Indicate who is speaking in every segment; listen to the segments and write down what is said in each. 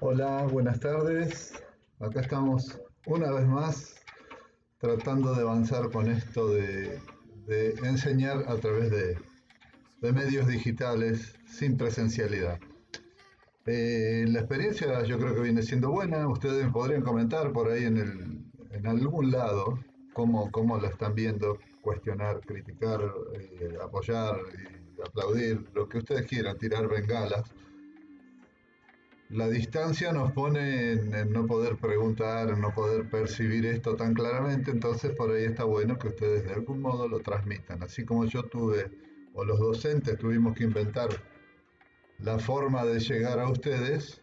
Speaker 1: Hola, buenas tardes. Acá estamos una vez más tratando de avanzar con esto de enseñar a través de medios digitales sin presencialidad. La experiencia yo creo que viene siendo buena. Ustedes podrían comentar por ahí en algún lado cómo la están viendo, cuestionar, criticar, apoyar y aplaudir, lo que ustedes quieran, tirar bengalas. La distancia nos pone en no poder preguntar, en no poder percibir esto tan claramente, entonces por ahí está bueno que ustedes de algún modo lo transmitan. Así como yo tuve, o los docentes tuvimos que inventar la forma de llegar a ustedes,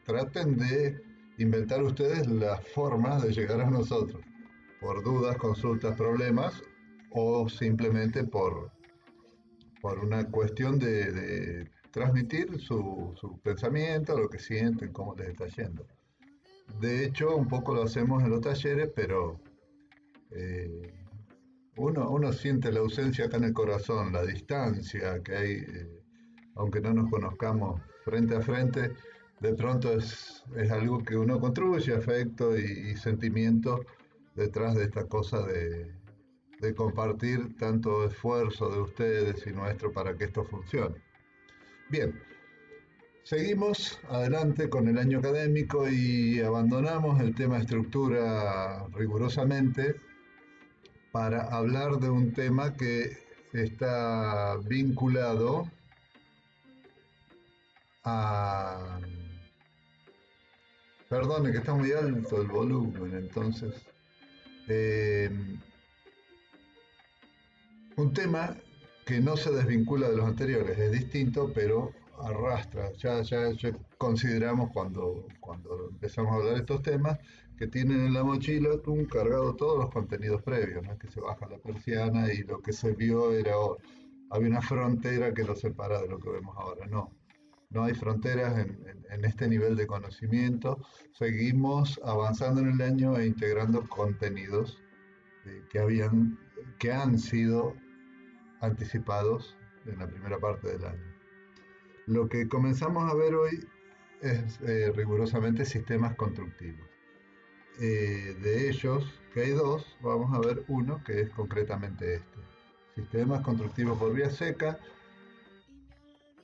Speaker 1: traten de inventar ustedes las formas de llegar a nosotros, por dudas, consultas, problemas, o simplemente por una cuestión de transmitir su pensamiento, lo que sienten, cómo les está yendo. De hecho, un poco lo hacemos en los talleres, pero eh, uno siente la ausencia acá en el corazón, la distancia que hay, aunque no nos conozcamos frente a frente, de pronto es algo que uno construye, afecto y sentimiento detrás de esta cosa de compartir tanto esfuerzo de ustedes y nuestro para que esto funcione. Bien, seguimos adelante con el año académico y abandonamos el tema estructura rigurosamente para hablar de un tema que está vinculado a... Perdone que está muy alto el volumen, entonces... eh, un tema que no se desvincula de los anteriores, es distinto, pero arrastra. Ya consideramos cuando empezamos a hablar de estos temas que tienen en la mochila cargado todos los contenidos previos, ¿no? Que se baja la persiana y lo que se vio había una frontera que lo separa de lo que vemos ahora. No, no hay fronteras en este nivel de conocimiento. Seguimos avanzando en el año e integrando contenidos que han sido anticipados en la primera parte del año. Lo que comenzamos a ver hoy es rigurosamente sistemas constructivos. De ellos, que hay dos, vamos a ver uno que es concretamente este. Sistemas constructivos por vía seca.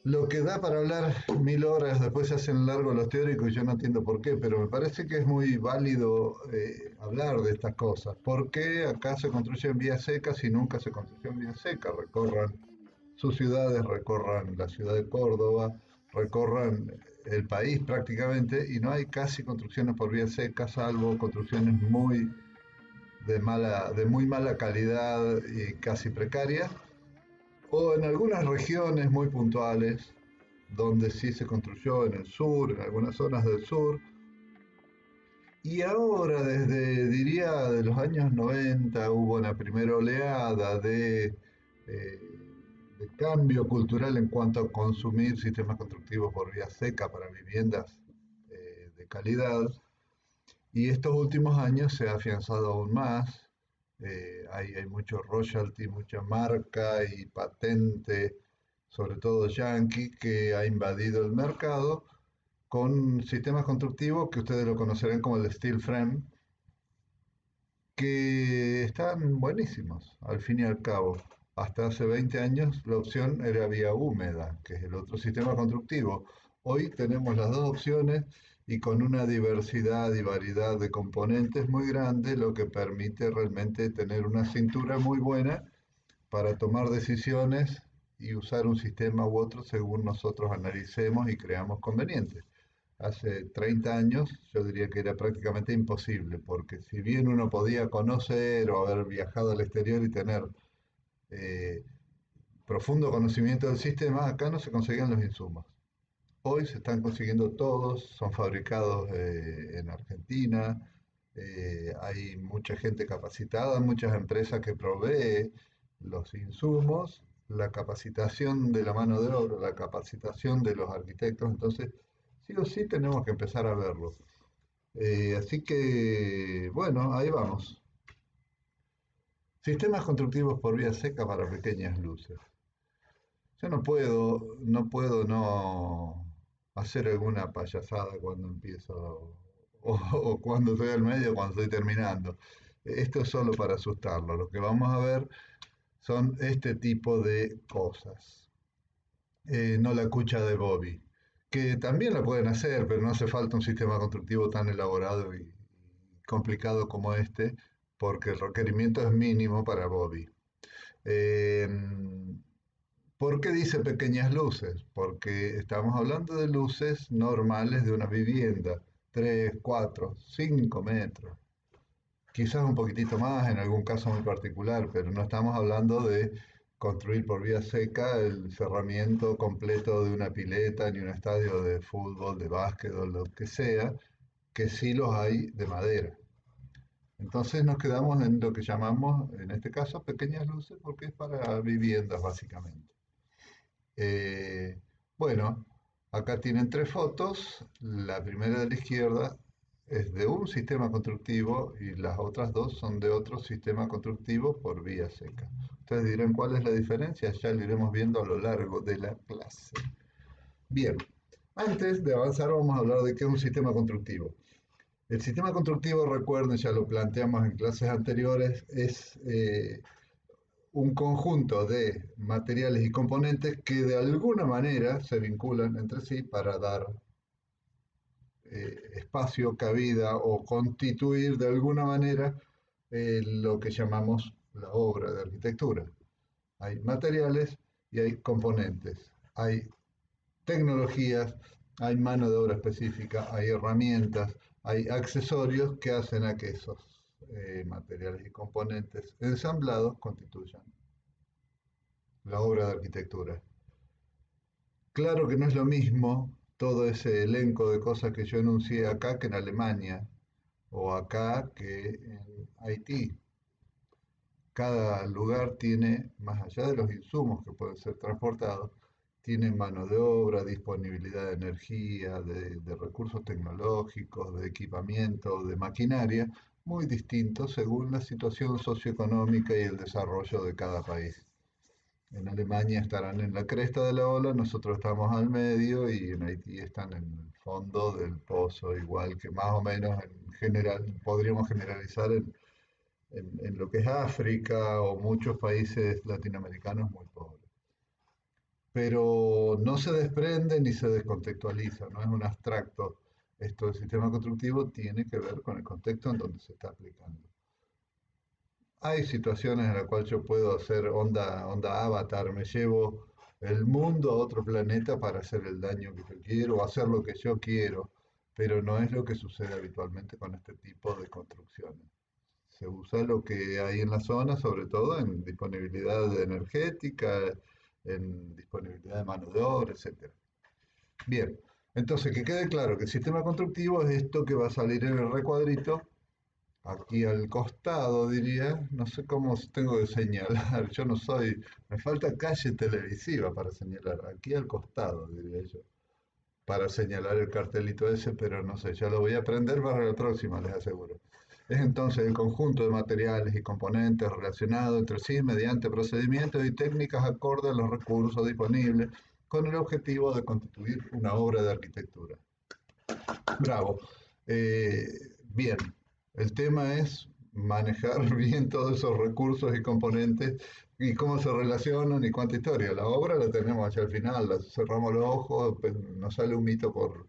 Speaker 1: Lo que da para hablar 1000 horas, después se hacen largos los teóricos y yo no entiendo por qué, pero me parece que es muy válido hablar de estas cosas. ¿Por qué acá se construye en vía seca si nunca se construyó en vía seca? Recorran sus ciudades, recorran la ciudad de Córdoba, recorran el país prácticamente y no hay casi construcciones por vía seca, salvo construcciones de muy mala calidad y casi precarias, o en algunas regiones muy puntuales, donde sí se construyó en el sur, en algunas zonas del sur. Y ahora, diría, de los años 90, hubo una primera oleada de cambio cultural en cuanto a consumir sistemas constructivos por vía seca para viviendas de calidad. Y estos últimos años se ha afianzado aún más. Hay mucho royalty, mucha marca y patente, sobre todo yankee, que ha invadido el mercado con sistemas constructivos que ustedes lo conocerán como el steel frame, que están buenísimos, al fin y al cabo. Hasta hace 20 años la opción era vía húmeda, que es el otro sistema constructivo. Hoy tenemos las dos opciones y con una diversidad y variedad de componentes muy grande, lo que permite realmente tener una cintura muy buena para tomar decisiones y usar un sistema u otro según nosotros analicemos y creamos conveniente. Hace 30 años yo diría que era prácticamente imposible, porque si bien uno podía conocer o haber viajado al exterior y tener eh, profundo conocimiento del sistema, acá no se conseguían los insumos. Hoy se están consiguiendo todos, son fabricados en Argentina, hay mucha gente capacitada, muchas empresas que proveen los insumos, la capacitación de la mano de obra, la capacitación de los arquitectos, entonces sí o sí tenemos que empezar a verlo. Así que, bueno, ahí vamos. Sistemas constructivos por vía seca para pequeñas luces. Yo no puedo no hacer alguna payasada cuando empiezo o cuando estoy al medio o cuando estoy terminando. Esto es solo para asustarlo. Lo que vamos a ver son este tipo de cosas. No la cucha de Bobby, que también la pueden hacer, pero no hace falta un sistema constructivo tan elaborado y complicado como este, porque el requerimiento es mínimo para Bobby. Eh, ¿Por qué dice pequeñas luces? Porque estamos hablando de luces normales de una vivienda, 3, 4, 5 metros, quizás un poquitito más en algún caso muy particular, pero no estamos hablando de construir por vía seca el cerramiento completo de una pileta ni un estadio de fútbol, de básquet o lo que sea, que sí los hay de madera. Entonces nos quedamos en lo que llamamos, en este caso, pequeñas luces, porque es para viviendas básicamente. Eh, bueno, acá tienen tres fotos. La primera de la izquierda es de un sistema constructivo y las otras dos son de otro sistema constructivo por vía seca. Ustedes dirán cuál es la diferencia, ya lo iremos viendo a lo largo de la clase. Bien, antes de avanzar vamos a hablar de qué es un sistema constructivo. El sistema constructivo, recuerden, ya lo planteamos en clases anteriores, es un conjunto de materiales y componentes que de alguna manera se vinculan entre sí para dar espacio, cabida o constituir de alguna manera lo que llamamos la obra de arquitectura. Hay materiales y hay componentes, hay tecnologías, hay mano de obra específica, hay herramientas, hay accesorios que hacen a que esos materiales y componentes ensamblados constituyan la obra de arquitectura. Claro que no es lo mismo todo ese elenco de cosas que yo enuncié acá que en Alemania o acá que en Haití. Cada lugar tiene, más allá de los insumos que pueden ser transportados, tiene mano de obra, disponibilidad de energía, de recursos tecnológicos, de equipamiento, de maquinaria, muy distintos según la situación socioeconómica y el desarrollo de cada país. En Alemania estarán en la cresta de la ola, nosotros estamos al medio y en Haití están en el fondo del pozo, igual que más o menos en general, podríamos generalizar en lo que es África o muchos países latinoamericanos muy pobres. Pero no se desprende ni se descontextualiza, no es un abstracto. Esto del sistema constructivo tiene que ver con el contexto en donde se está aplicando. Hay situaciones en las cuales yo puedo hacer onda avatar, me llevo el mundo a otro planeta para hacer el daño que yo quiero o hacer lo que yo quiero, pero no es lo que sucede habitualmente con este tipo de construcciones. Se usa lo que hay en la zona, sobre todo en disponibilidad energética, en disponibilidad de mano de obra, etcétera. Bien, entonces que quede claro que el sistema constructivo es esto que va a salir en el recuadrito aquí al costado, diría, no sé cómo tengo que señalar, yo no soy, me falta calle televisiva para señalar, aquí al costado, diría yo, para señalar el cartelito ese, pero no sé, ya lo voy a aprender para la próxima, les aseguro. Es entonces el conjunto de materiales y componentes relacionados entre sí mediante procedimientos y técnicas acorde a los recursos disponibles con el objetivo de constituir una obra de arquitectura. Bravo. Eh, bien, el tema es manejar bien todos esos recursos y componentes y cómo se relacionan y cuánta historia. La obra la tenemos hacia el final, cerramos los ojos, nos sale un mito por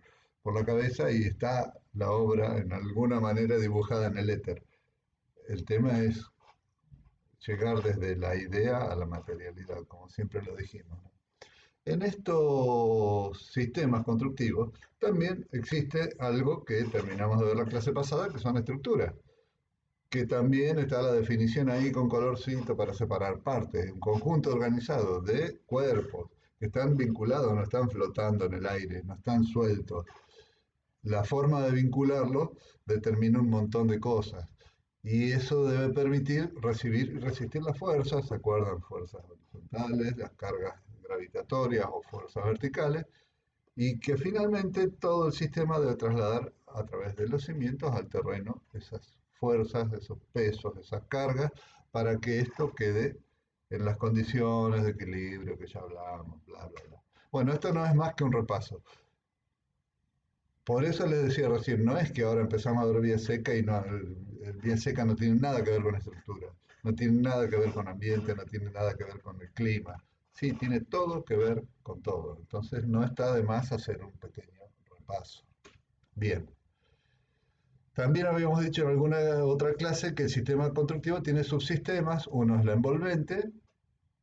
Speaker 1: la cabeza y está la obra en alguna manera dibujada en el éter. El tema es llegar desde la idea a la materialidad, como siempre lo dijimos, ¿no? En estos sistemas constructivos también existe algo que terminamos de ver la clase pasada, que son estructuras, que también está la definición ahí con colorcito para separar partes, un conjunto organizado de cuerpos que están vinculados, no están flotando en el aire, no están sueltos. La forma de vincularlo determina un montón de cosas y eso debe permitir recibir y resistir las fuerzas, ¿se acuerdan? Fuerzas horizontales, las cargas gravitatorias o fuerzas verticales, y que finalmente todo el sistema debe trasladar a través de los cimientos al terreno esas fuerzas, esos pesos, esas cargas, para que esto quede en las condiciones de equilibrio que ya hablamos, bla, bla, bla. Bueno, esto no es más que un repaso. Por eso les decía recién, no es que ahora empezamos a ver vía seca y no, el vía seca no tiene nada que ver con estructura, no tiene nada que ver con ambiente, no tiene nada que ver con el clima. Sí, tiene todo que ver con todo. Entonces no está de más hacer un pequeño repaso. Bien. También habíamos dicho en alguna otra clase que el sistema constructivo tiene subsistemas. Uno es la envolvente,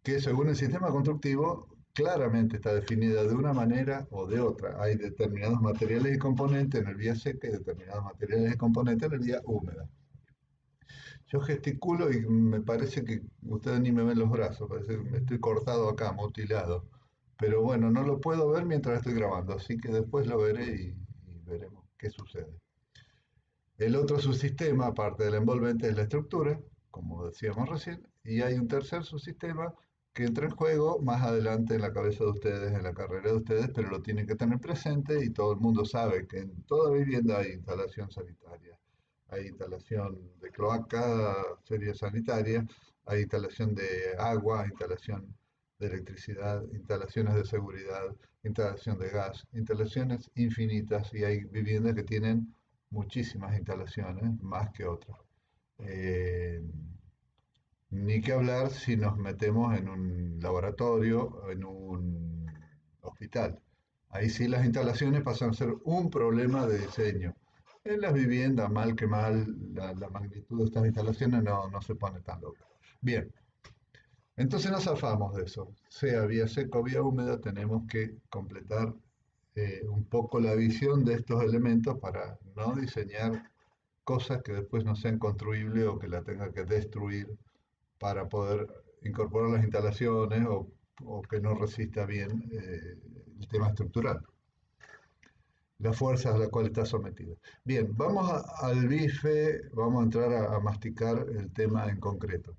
Speaker 1: que según el sistema constructivo claramente está definida de una manera o de otra. Hay determinados materiales y componentes en el vía seca y determinados materiales y componentes en el vía húmeda. Yo gesticulo y me parece que ustedes ni me ven los brazos, parece que me estoy cortado acá, mutilado. Pero bueno, no lo puedo ver mientras estoy grabando, así que después lo veré y veremos qué sucede. El otro subsistema, aparte del envolvente, es la estructura, como decíamos recién, y hay un tercer subsistema que entra en juego más adelante en la cabeza de ustedes, en la carrera de ustedes, pero lo tienen que tener presente y todo el mundo sabe que en toda vivienda hay instalación sanitaria. Hay instalación de cloaca, serie sanitaria, hay instalación de agua, instalación de electricidad, instalaciones de seguridad, instalación de gas, instalaciones infinitas y hay viviendas que tienen muchísimas instalaciones, más que otras. Eh, Ni que hablar si nos metemos en un laboratorio, en un hospital. Ahí sí las instalaciones pasan a ser un problema de diseño. En las viviendas, mal que mal, la magnitud de estas instalaciones no se pone tan loca. Bien, entonces nos zafamos de eso. Sea vía seca o vía húmeda, tenemos que completar un poco la visión de estos elementos para no diseñar cosas que después no sean construibles o que la tenga que destruir para poder incorporar las instalaciones o que no resista bien el tema estructural, las fuerzas a las cuales está sometido. Bien, vamos al bife, vamos a entrar a masticar el tema en concreto.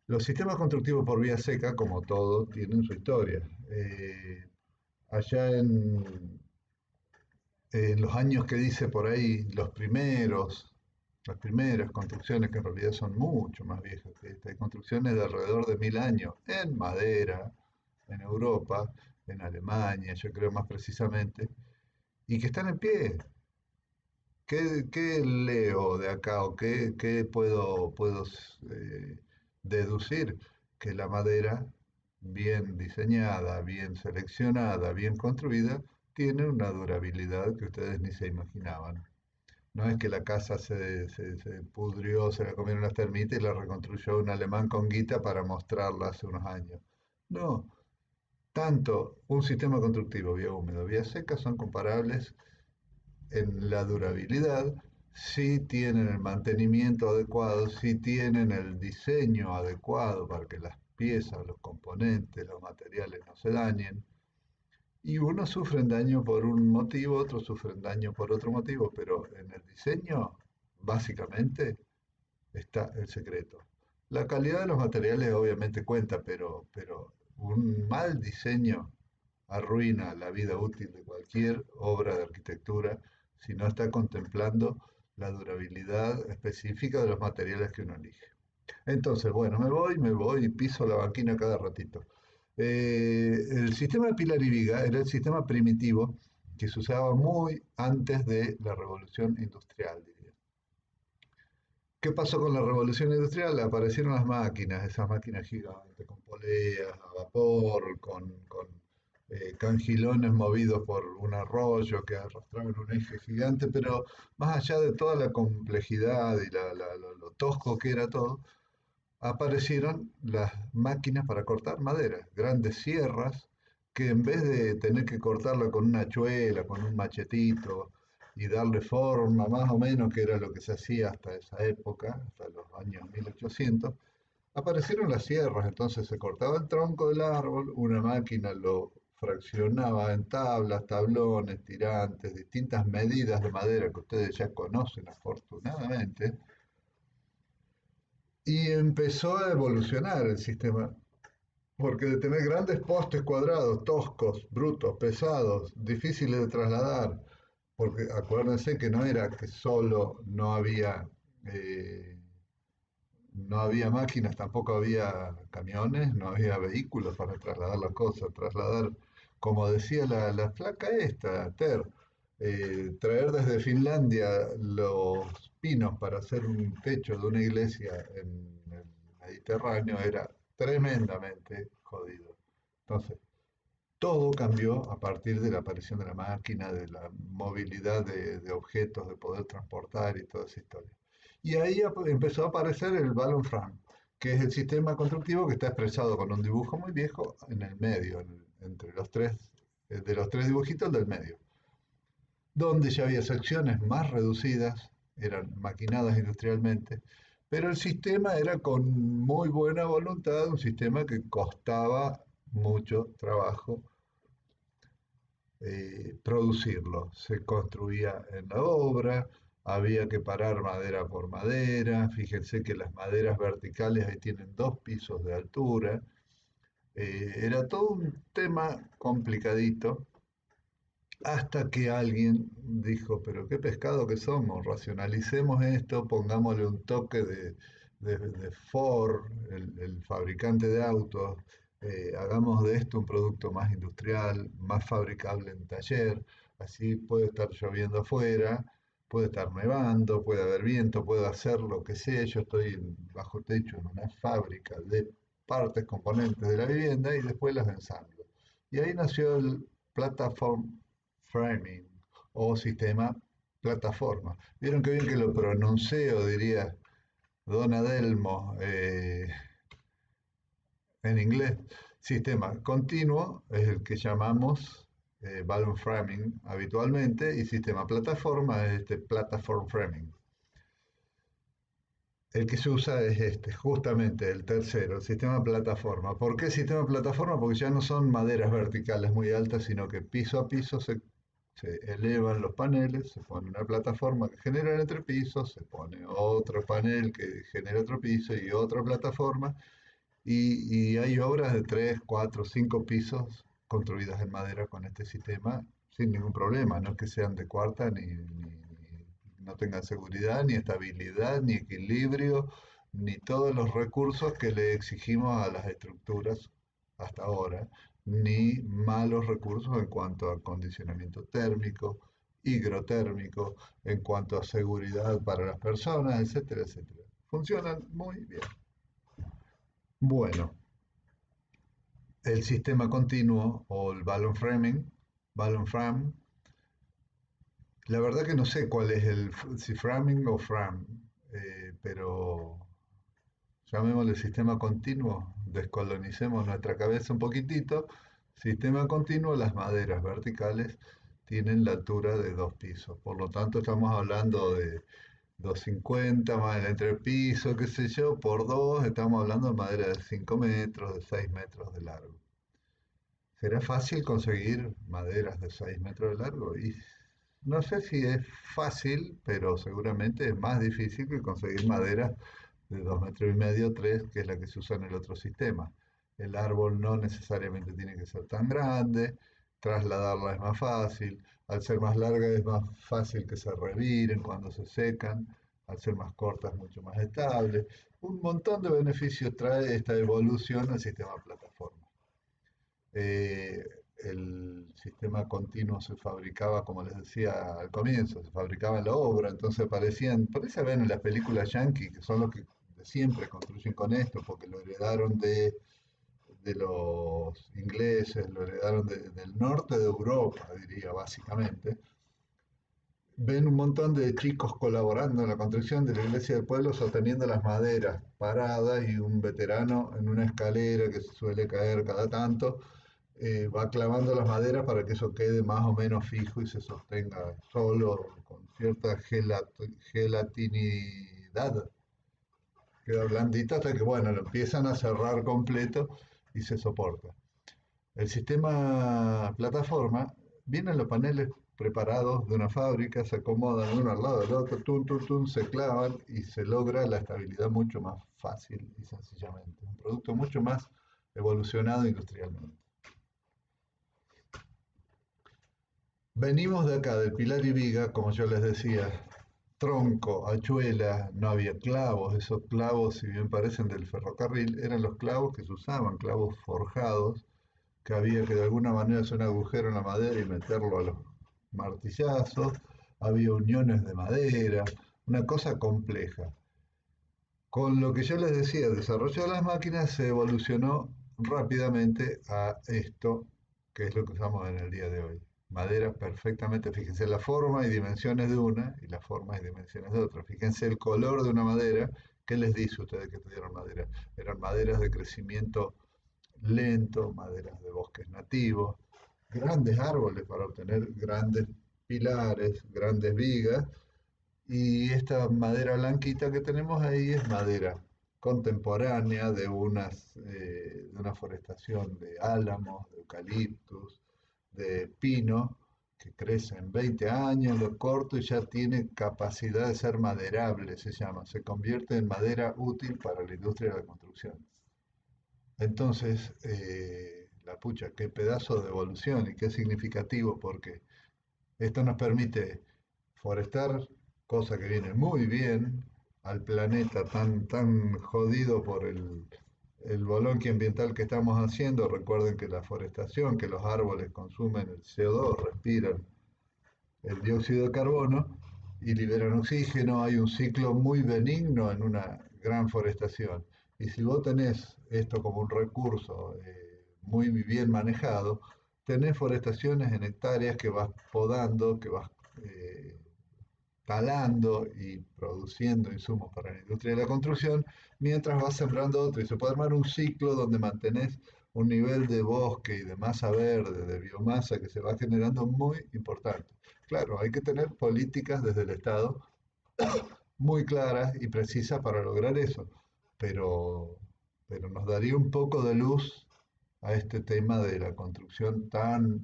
Speaker 1: Los sistemas constructivos por vía seca, como todos, tienen su historia. Allá en los años que dice por ahí, las primeras construcciones, que en realidad son mucho más viejas que esta, hay construcciones de alrededor de 1000 años, en madera, en Europa, en Alemania, yo creo más precisamente, y que están en pie. ¿Qué leo de acá o qué puedo deducir? Que la madera, bien diseñada, bien seleccionada, bien construida, tiene una durabilidad que ustedes ni se imaginaban. No es que la casa se pudrió, se la comieron las termitas y la reconstruyó un alemán con guita para mostrarla hace unos años. No, tanto un sistema constructivo vía húmedo, vía seca son comparables en la durabilidad, si tienen el mantenimiento adecuado, si tienen el diseño adecuado para que las piezas, los componentes, los materiales no se dañen. Y unos sufren daño por un motivo, otros sufren daño por otro motivo, pero en el diseño, básicamente, está el secreto. La calidad de los materiales obviamente cuenta, pero un mal diseño arruina la vida útil de cualquier obra de arquitectura si no está contemplando la durabilidad específica de los materiales que uno elige. Entonces, bueno, me voy y piso la banquina cada ratito. El sistema de pilar y viga era el sistema primitivo que se usaba muy antes de la revolución industrial, diría. ¿Qué pasó con la revolución industrial? Aparecieron las máquinas, esas máquinas gigantes, con poleas, a vapor, con cangilones movidos por un arroyo que arrastraban un eje gigante, pero más allá de toda la complejidad y lo tosco que era todo, aparecieron las máquinas para cortar madera, grandes sierras, que en vez de tener que cortarla con una hachuela, con un machetito y darle forma más o menos, que era lo que se hacía hasta esa época, hasta los años 1800, aparecieron las sierras, entonces se cortaba el tronco del árbol, una máquina lo fraccionaba en tablas, tablones, tirantes, distintas medidas de madera que ustedes ya conocen afortunadamente, y empezó a evolucionar el sistema, porque de tener grandes postes cuadrados, toscos, brutos, pesados, difíciles de trasladar, porque acuérdense que no era que solo eh, no había máquinas, tampoco había camiones, no había vehículos para trasladar las cosas, trasladar, como decía la flaca esta, Ter, Traer desde Finlandia los pinos para hacer un techo de una iglesia en el Mediterráneo era tremendamente jodido. Entonces, todo cambió a partir de la aparición de la máquina, de la movilidad de objetos, de poder transportar y toda esa historia. Y ahí empezó a aparecer el Ballon Frame, que es el sistema constructivo que está expresado con un dibujo muy viejo en el medio, entre los tres, de los tres dibujitos del medio, donde ya había secciones más reducidas, eran maquinadas industrialmente, pero el sistema era con muy buena voluntad, un sistema que costaba mucho trabajo producirlo. Se construía en la obra, había que parar madera por madera, fíjense que las maderas verticales ahí tienen 2 pisos de altura, era todo un tema complicadito hasta que alguien dijo, pero qué pescado que somos, racionalicemos esto, pongámosle un toque de Ford, el fabricante de autos, hagamos de esto un producto más industrial, más fabricable en taller, así puede estar lloviendo afuera, puede estar nevando, puede haber viento, puedo hacer lo que sea, yo estoy bajo techo en una fábrica de partes, componentes de la vivienda y después las ensamblo. Y ahí nació el Platform Framing o sistema plataforma. Vieron qué bien que lo pronuncio, diría Don Adelmo, en inglés. Sistema continuo es el que llamamos balloon framing habitualmente y sistema plataforma es este platform framing. El que se usa es este, justamente el tercero, el sistema plataforma. ¿Por qué sistema plataforma? Porque ya no son maderas verticales muy altas, sino que piso a piso se elevan los paneles, se pone una plataforma que genera el entrepiso, se pone otro panel que genera otro piso y otra plataforma, y hay obras de 3, 4, 5 pisos construidas en madera con este sistema sin ningún problema, no es que sean de cuarta ni no tengan seguridad, ni estabilidad, ni equilibrio, ni todos los recursos que le exigimos a las estructuras hasta ahora, ni malos recursos en cuanto a acondicionamiento térmico, higrotérmico, en cuanto a seguridad para las personas, etcétera, etcétera. Funcionan muy bien. Bueno, el sistema continuo o el balloon frame, la verdad que no sé cuál es si framing o fram, pero llamémosle sistema continuo, descolonicemos nuestra cabeza un poquitito. Sistema continuo, las maderas verticales tienen la altura de 2 pisos, por lo tanto estamos hablando de 250 más el entrepiso, qué sé yo, por 2, estamos hablando de madera de 5 metros, de 6 metros de largo. ¿Será fácil conseguir maderas de 6 metros de largo? Y no sé si es fácil, pero seguramente es más difícil que conseguir maderas de 2 metros y medio, 3, que es la que se usa en el otro sistema. El árbol no necesariamente tiene que ser tan grande, trasladarla es más fácil, al ser más larga es más fácil que se reviren cuando se secan, al ser más corta es mucho más estable. Un montón de beneficios trae esta evolución al sistema plataforma. Eh, el sistema continuo se fabricaba, como les decía al comienzo, se fabricaba en la obra, entonces aparecían, por eso ven en las películas yankee, que son los que siempre construyen con esto, porque lo heredaron de los ingleses, lo heredaron del norte de Europa, diría básicamente. Ven un montón de chicos colaborando en la construcción de la iglesia del pueblo, sosteniendo las maderas paradas y un veterano en una escalera que se suele caer cada tanto, va clavando las maderas para que eso quede más o menos fijo y se sostenga solo con cierta gelatinidad. Queda blandito hasta que, bueno, lo empiezan a cerrar completo y se soporta. El sistema plataforma, vienen los paneles preparados de una fábrica, se acomodan uno al lado del otro, se clavan y se logra la estabilidad mucho más fácil y sencillamente. Un producto mucho más evolucionado industrialmente. Venimos de acá, del Pilar y Viga, como yo les decía, tronco, hachuela, no había clavos, esos clavos, si bien parecen del ferrocarril, eran los clavos que se usaban, clavos forjados, que había que de alguna manera hacer un agujero en la madera y meterlo a los martillazos, había uniones de madera, una cosa compleja. Con lo que yo les decía, el desarrollo de las máquinas se evolucionó rápidamente a esto, que es lo que usamos en el día de hoy. Madera perfectamente, fíjense la forma y dimensiones de una y las formas y dimensiones de otra. Fíjense el color de una madera. ¿Qué les dice ustedes que estudiaron madera? Eran maderas de crecimiento lento, maderas de bosques nativos, grandes árboles para obtener grandes pilares, grandes vigas, y esta madera blanquita que tenemos ahí es madera contemporánea de una forestación de álamos, de eucaliptus, de pino, que crece en 20 años, lo corto y ya tiene capacidad de ser maderable, se llama, se convierte en madera útil para la industria de la construcción. Entonces, la pucha, qué pedazo de evolución y qué significativo, porque esto nos permite forestar, cosa que viene muy bien al planeta tan jodido por el bolonqui ambiental que estamos haciendo. Recuerden que la forestación, que los árboles consumen el CO2, respiran el dióxido de carbono y liberan oxígeno. Hay un ciclo muy benigno en una gran forestación. Y si vos tenés esto como un recurso muy bien manejado, tenés forestaciones en hectáreas que vas podando, que vas eh, talando y produciendo insumos para la industria de la construcción, mientras vas sembrando otro. Y se puede armar un ciclo donde mantenés un nivel de bosque y de masa verde, de biomasa que se va generando muy importante. Claro, hay que tener políticas desde el Estado muy claras y precisas para lograr eso, pero, pero nos daría un poco de luz a este tema de la construcción tan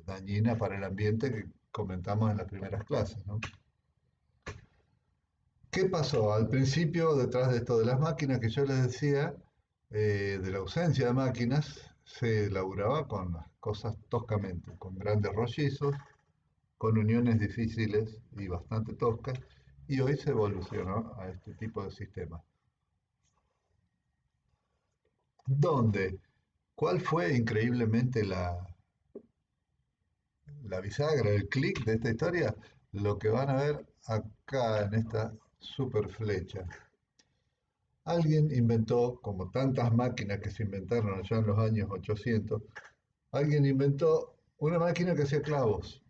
Speaker 1: dañina para el ambiente que comentamos en las primeras clases, ¿no? ¿Qué pasó? Al principio, detrás de esto de las máquinas que yo les decía, de la ausencia de máquinas, se laburaba con las cosas toscamente, con grandes rollizos, con uniones difíciles y bastante toscas, y hoy se evolucionó a este tipo de sistemas. ¿Dónde? ¿Cuál fue increíblemente la bisagra, el clic de esta historia? Lo que van a ver acá en esta super flecha. Alguien inventó, como tantas máquinas que se inventaron allá en los años 800, alguien inventó una máquina que hacía clavos.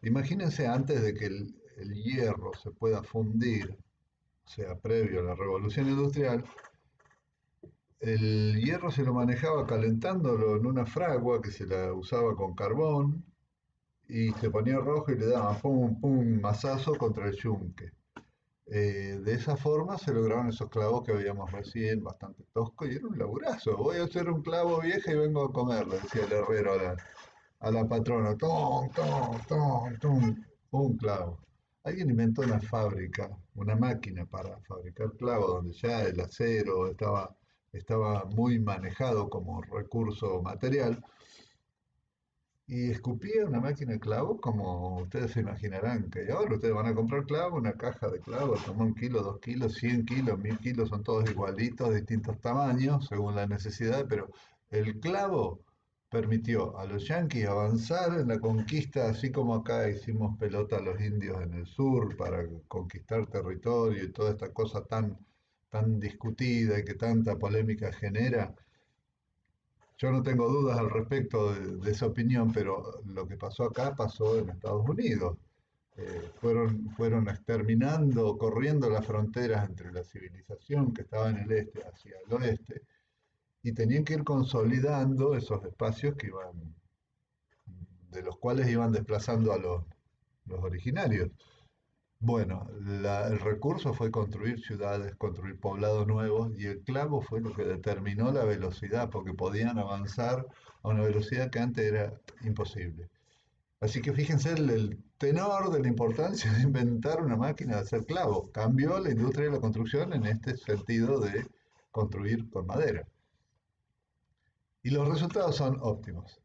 Speaker 1: Imagínense antes de que el hierro se pueda fundir, o sea, previo a la revolución industrial, el hierro se lo manejaba calentándolo en una fragua que se la usaba con carbón y se ponía rojo y le daban pum, pum, mazazo contra el yunque. De esa forma se lograron esos clavos que veíamos recién, bastante toscos, y era un laburazo. Voy a hacer un clavo vieja y vengo a comerlo, decía el herrero a la patrona. Tom, tom, tom, tom, un clavo. Alguien inventó una fábrica, una máquina para fabricar clavos, donde ya el acero estaba muy manejado como recurso material, y escupía una máquina de clavos como ustedes se imaginarán que ahora ustedes van a comprar clavos, una caja de clavos, toma 1 kilo, 2 kilos, 100 kilos, 1000 kilos, son todos igualitos, distintos tamaños según la necesidad, pero el clavo permitió a los yanquis avanzar en la conquista, así como acá hicimos pelota a los indios en el sur para conquistar territorio y toda esta cosa tan discutida y que tanta polémica genera. Yo no tengo dudas al respecto de esa opinión, pero lo que pasó acá pasó en Estados Unidos. Fueron exterminando, corriendo las fronteras entre la civilización que estaba en el este hacia el oeste, y tenían que ir consolidando esos espacios de los cuales iban desplazando a los originarios. Bueno, el recurso fue construir ciudades, construir poblados nuevos, y el clavo fue lo que determinó la velocidad, porque podían avanzar a una velocidad que antes era imposible. Así que fíjense el tenor de la importancia de inventar una máquina de hacer clavos. Cambió la industria de la construcción en este sentido de construir con madera. Y los resultados son óptimos.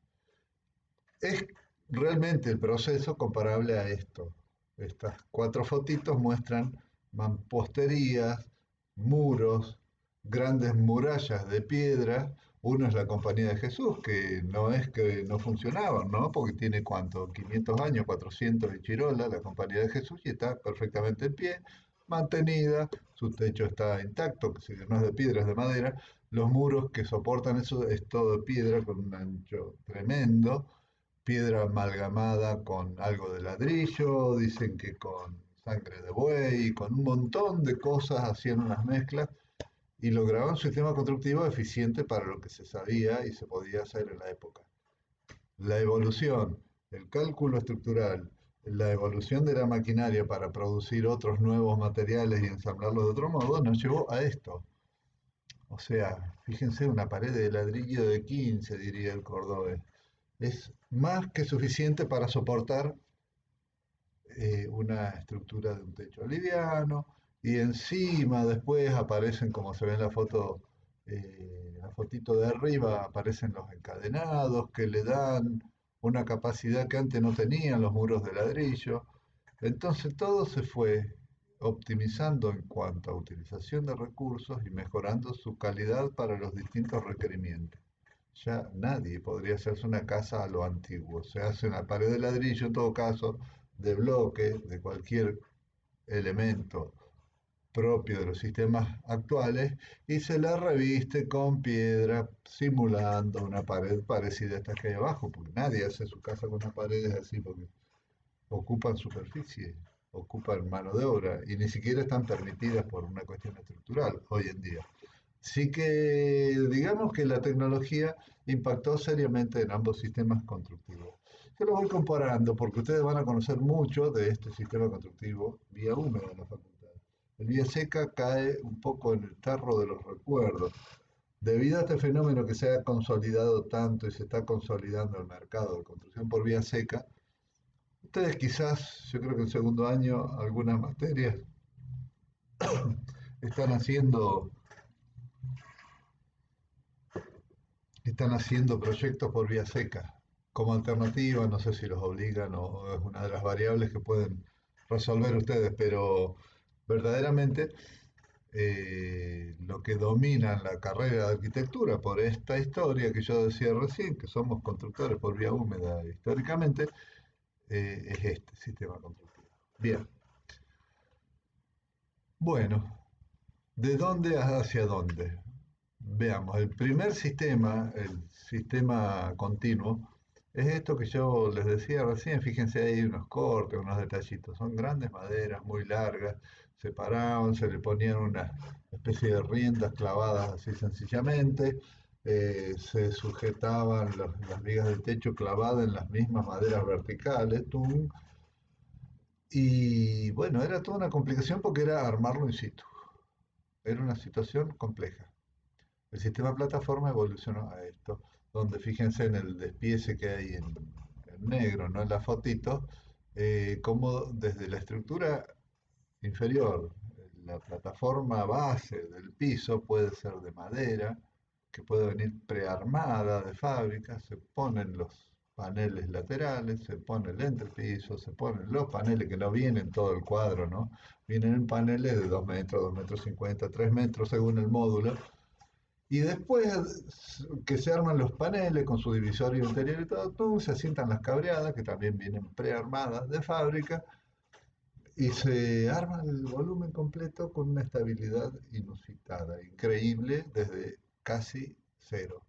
Speaker 1: Es realmente el proceso comparable a esto. Estas 4 fotitos muestran mamposterías, muros, grandes murallas de piedra Uno es la Compañía de Jesús, que no es que no funcionaban, ¿no? Porque tiene cuánto, 500 años, 400 de Chirola, la Compañía de Jesús, y está perfectamente en pie, mantenida, su techo está intacto, que si no es de piedra, es de madera, los muros que soportan eso es todo de piedra con un ancho tremendo, piedra amalgamada con algo de ladrillo, dicen que con sangre de buey, con un montón de cosas hacían unas mezclas y lograban un sistema constructivo eficiente para lo que se sabía y se podía hacer en la época. La evolución, el cálculo estructural, la evolución de la maquinaria para producir otros nuevos materiales y ensamblarlos de otro modo nos llevó a esto. O sea, fíjense, una pared de ladrillo de 15, diría el cordobés. Es más que suficiente para soportar una estructura de un techo liviano y encima después aparecen, como se ve en la fotito de arriba, aparecen los encadenados que le dan una capacidad que antes no tenían los muros de ladrillo. Entonces todo se fue optimizando en cuanto a utilización de recursos y mejorando su calidad para los distintos requerimientos. Ya nadie podría hacerse una casa a lo antiguo. Se hace una pared de ladrillo, en todo caso, de bloque, de cualquier elemento propio de los sistemas actuales, y se la reviste con piedra, simulando una pared parecida a esta que hay abajo, porque nadie hace su casa con unas paredes así, porque ocupan superficie, ocupan mano de obra, y ni siquiera están permitidas por una cuestión estructural hoy en día. Sí que digamos que la tecnología impactó seriamente en ambos sistemas constructivos. Yo lo voy comparando porque ustedes van a conocer mucho de este sistema constructivo vía húmeda en la facultad. El vía seca cae un poco en el tarro de los recuerdos. Debido a este fenómeno que se ha consolidado tanto y se está consolidando el mercado de construcción por vía seca, ustedes quizás, yo creo que en segundo año, algunas materias están haciendo están haciendo proyectos por vía seca. Como alternativa, no sé si los obligan o es una de las variables que pueden resolver ustedes, pero verdaderamente lo que domina en la carrera de arquitectura por esta historia que yo decía recién, que somos constructores por vía húmeda históricamente, es este sistema constructivo. Bien, bueno, ¿de dónde hacia dónde? Veamos, el primer sistema, el sistema continuo, es esto que yo les decía recién. Fíjense ahí unos cortes, unos detallitos. Son grandes maderas, muy largas, se paraban, se le ponían una especie de riendas clavadas así sencillamente, se sujetaban las vigas del techo clavadas en las mismas maderas verticales, tum, y bueno, era toda una complicación porque era armarlo in situ. Era una situación compleja. El sistema plataforma evolucionó a esto, donde fíjense en el despiece que hay en negro, ¿no? En la fotito, como desde la estructura inferior, la plataforma base del piso puede ser de madera, que puede venir prearmada de fábrica, se ponen los paneles laterales, se pone el entrepiso, se ponen los paneles que no vienen todo el cuadro, ¿no? Vienen en paneles de 2 metros, 2 metros 50, 3 metros según el módulo, y después que se arman los paneles con su divisorio interior y todo, ¡tum! Se asientan las cabreadas, que también vienen prearmadas de fábrica, y se arma el volumen completo con una estabilidad inusitada, increíble desde casi cero.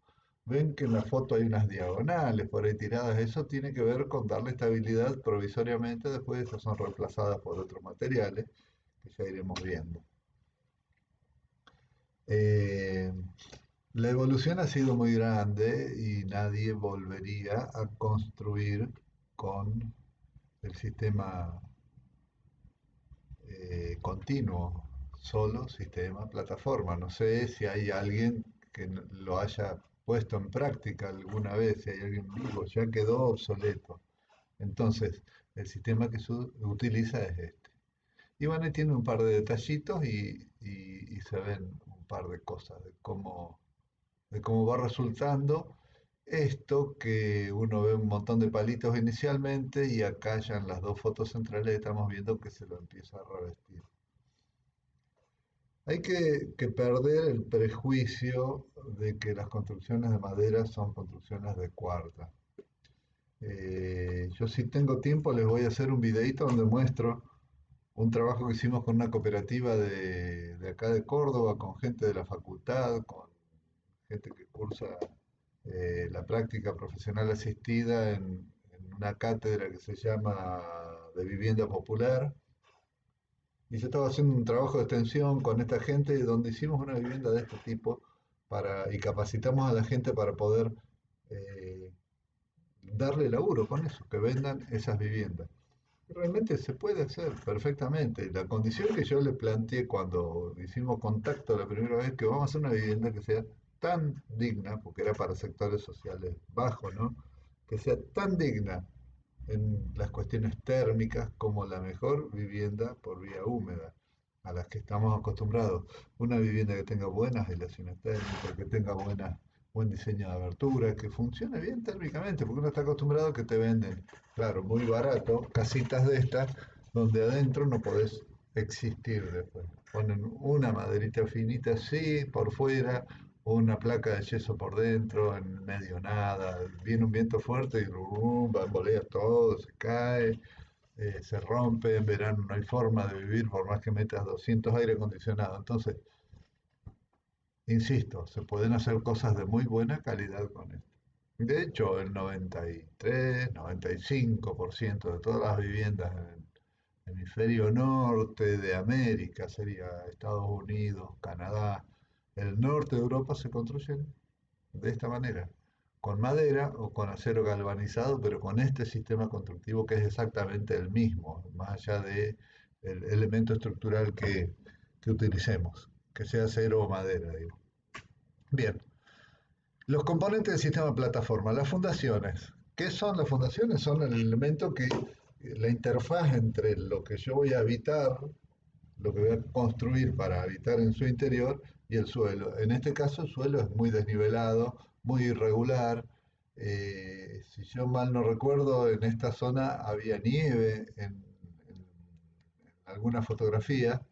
Speaker 1: Ven que en la foto hay unas diagonales por ahí tiradas, eso tiene que ver con darle estabilidad provisoriamente, después esas son reemplazadas por otros materiales que ya iremos viendo. Eh, la evolución ha sido muy grande y nadie volvería a construir con el sistema continuo, solo sistema plataforma. No sé si hay alguien que lo haya puesto en práctica alguna vez, si hay alguien vivo, ya quedó obsoleto. Entonces, el sistema que se utiliza es este. Y bueno, y tiene un par de detallitos y se ven un par de cosas de cómo va resultando esto, que uno ve un montón de palitos inicialmente y acá ya en las dos fotos centrales estamos viendo que se lo empieza a revestir. Hay que perder el prejuicio de que las construcciones de madera son construcciones de cuarta. Yo si tengo tiempo les voy a hacer un videito donde muestro un trabajo que hicimos con una cooperativa de acá de Córdoba, con gente de la facultad, con gente que cursa la práctica profesional asistida en una cátedra que se llama de vivienda popular. Y yo estaba haciendo un trabajo de extensión con esta gente donde hicimos una vivienda de este tipo y capacitamos a la gente para poder eh, darle laburo con eso, que vendan esas viviendas. Realmente se puede hacer perfectamente. La condición que yo le planteé cuando hicimos contacto la primera vez, que vamos a hacer una vivienda que sea tan digna, porque era para sectores sociales bajos, ¿no? Que sea tan digna en las cuestiones térmicas como la mejor vivienda por vía húmeda, a las que estamos acostumbrados. Una vivienda que tenga buenas aislaciones térmicas, que tenga buen diseño de abertura, que funcione bien térmicamente, porque uno está acostumbrado a que te venden, claro, muy barato, casitas de estas, donde adentro no podés existir después. Ponen una maderita finita así por fuera, una placa de yeso por dentro, en medio nada, viene un viento fuerte y bambolea todo, se cae, se rompe, en verano no hay forma de vivir por más que metas 200 aire acondicionado. Entonces, insisto, se pueden hacer cosas de muy buena calidad con esto. De hecho, el 93, 95% de todas las viviendas en el hemisferio norte de América, sería Estados Unidos, Canadá, el norte de Europa se construyen de esta manera, con madera o con acero galvanizado, pero con este sistema constructivo que es exactamente el mismo, más allá de el elemento estructural que utilicemos, que sea acero o madera, digo. Bien, los componentes del sistema plataforma, las fundaciones. ¿Qué son las fundaciones? Son el elemento que, la interfaz entre lo que yo voy a habitar, lo que voy a construir para habitar en su interior y el suelo. En este caso el suelo es muy desnivelado, muy irregular. Si yo mal no recuerdo, en esta zona había nieve en alguna fotografía.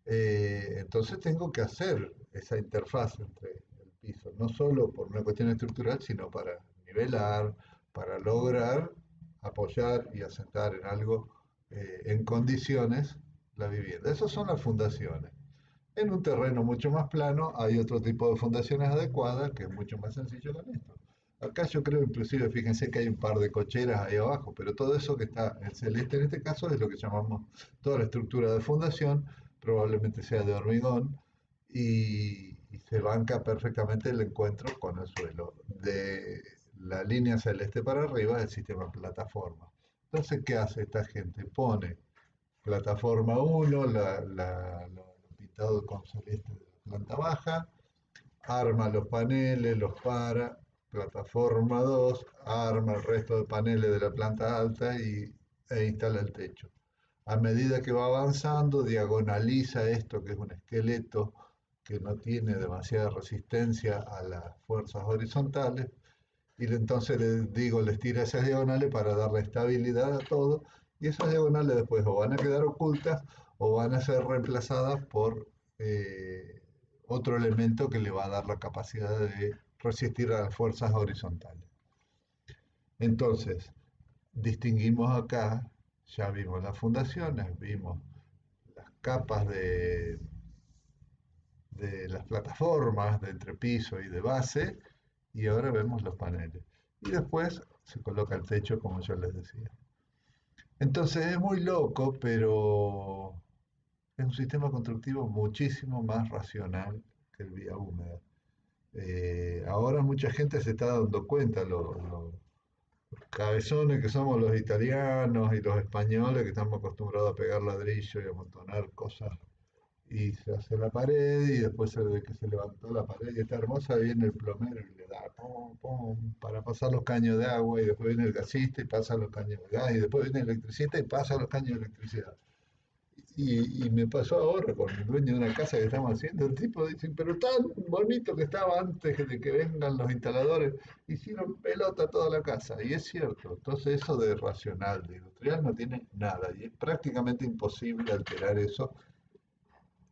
Speaker 1: Entonces tengo que hacer esa interfaz entre el piso, no solo por una cuestión estructural, sino para nivelar, para lograr apoyar y asentar en algo en condiciones la vivienda. Esas son las fundaciones. En un terreno mucho más plano hay otro tipo de fundaciones adecuadas que es mucho más sencillo con esto. Acá yo creo, inclusive, fíjense que hay un par de cocheras ahí abajo, pero todo eso que está en celeste en este caso es lo que llamamos toda la estructura de fundación, probablemente sea de hormigón y se banca perfectamente el encuentro con el suelo. De la línea celeste para arriba es el sistema plataforma. Entonces, ¿qué hace esta gente? Pone plataforma 1, lo pintado con celeste de la planta baja, arma los paneles, los para, plataforma 2, arma el resto de paneles de la planta alta e instala el techo. A medida que va avanzando, diagonaliza esto que es un esqueleto que no tiene demasiada resistencia a las fuerzas horizontales, y entonces les digo, les tira esas diagonales para darle estabilidad a todo, y esas diagonales después o van a quedar ocultas o van a ser reemplazadas por otro elemento que le va a dar la capacidad de resistir a las fuerzas horizontales. Entonces, distinguimos acá, ya vimos las fundaciones, vimos las capas de las plataformas de entrepiso y de base, y ahora vemos los paneles. Y después se coloca el techo, como yo les decía. Entonces es muy loco, pero es un sistema constructivo muchísimo más racional que el vía húmeda. Ahora mucha gente se está dando cuenta, los cabezones que somos los italianos y los españoles, que estamos acostumbrados a pegar ladrillo y a amontonar cosas, y se hace la pared y después se ve que se levantó la pared y está hermosa, viene el plomero y le da pum, pum, para pasar los caños de agua, y después viene el gasista y pasa los caños de gas, y después viene el electricista y pasa los caños de electricidad. Y me pasó ahora con el dueño de una casa que estamos haciendo, el tipo dice, pero tan bonito que estaba antes de que vengan los instaladores, hicieron pelota toda la casa, y es cierto. Entonces eso de racional, de industrial, no tiene nada, y es prácticamente imposible alterar eso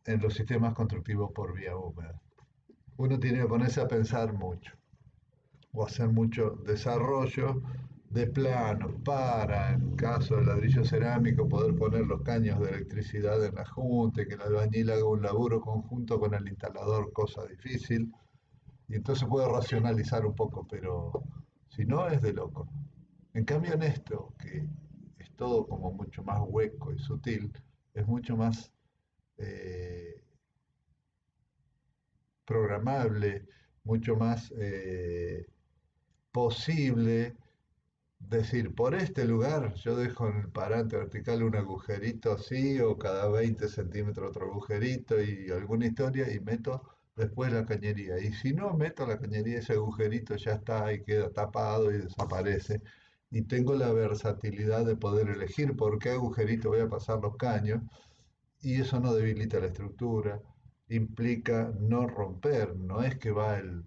Speaker 1: en los sistemas constructivos por vía húmeda. Uno tiene que ponerse a pensar mucho o hacer mucho desarrollo de planos para, en caso de ladrillo cerámico, poder poner los caños de electricidad en la junta y que el albañil haga un laburo conjunto con el instalador, cosa difícil. Y entonces puede racionalizar un poco, pero si no es de loco. En cambio en esto, que es todo como mucho más hueco y sutil, es mucho más eh, programable, mucho más posible decir, por este lugar yo dejo en el parante vertical un agujerito así o cada 20 centímetros otro agujerito y alguna historia y meto después la cañería. Y si no meto la cañería, ese agujerito ya está y queda tapado y desaparece. Y tengo la versatilidad de poder elegir por qué agujerito voy a pasar los caños y eso no debilita la estructura, implica no romper, no es que va el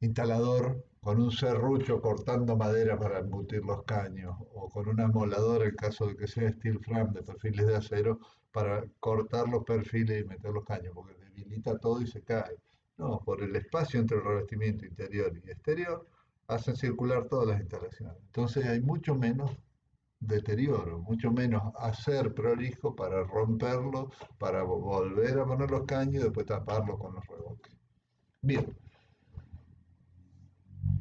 Speaker 1: instalador con un serrucho cortando madera para embutir los caños, o con un amolador, en caso de que sea steel frame de perfiles de acero, para cortar los perfiles y meter los caños, porque debilita todo y se cae. No, por el espacio entre el revestimiento interior y exterior, hacen circular todas las instalaciones. Entonces hay mucho menos deterioro, mucho menos hacer prolijo para romperlo, para volver a poner los caños y después taparlo con los revoques. Bien,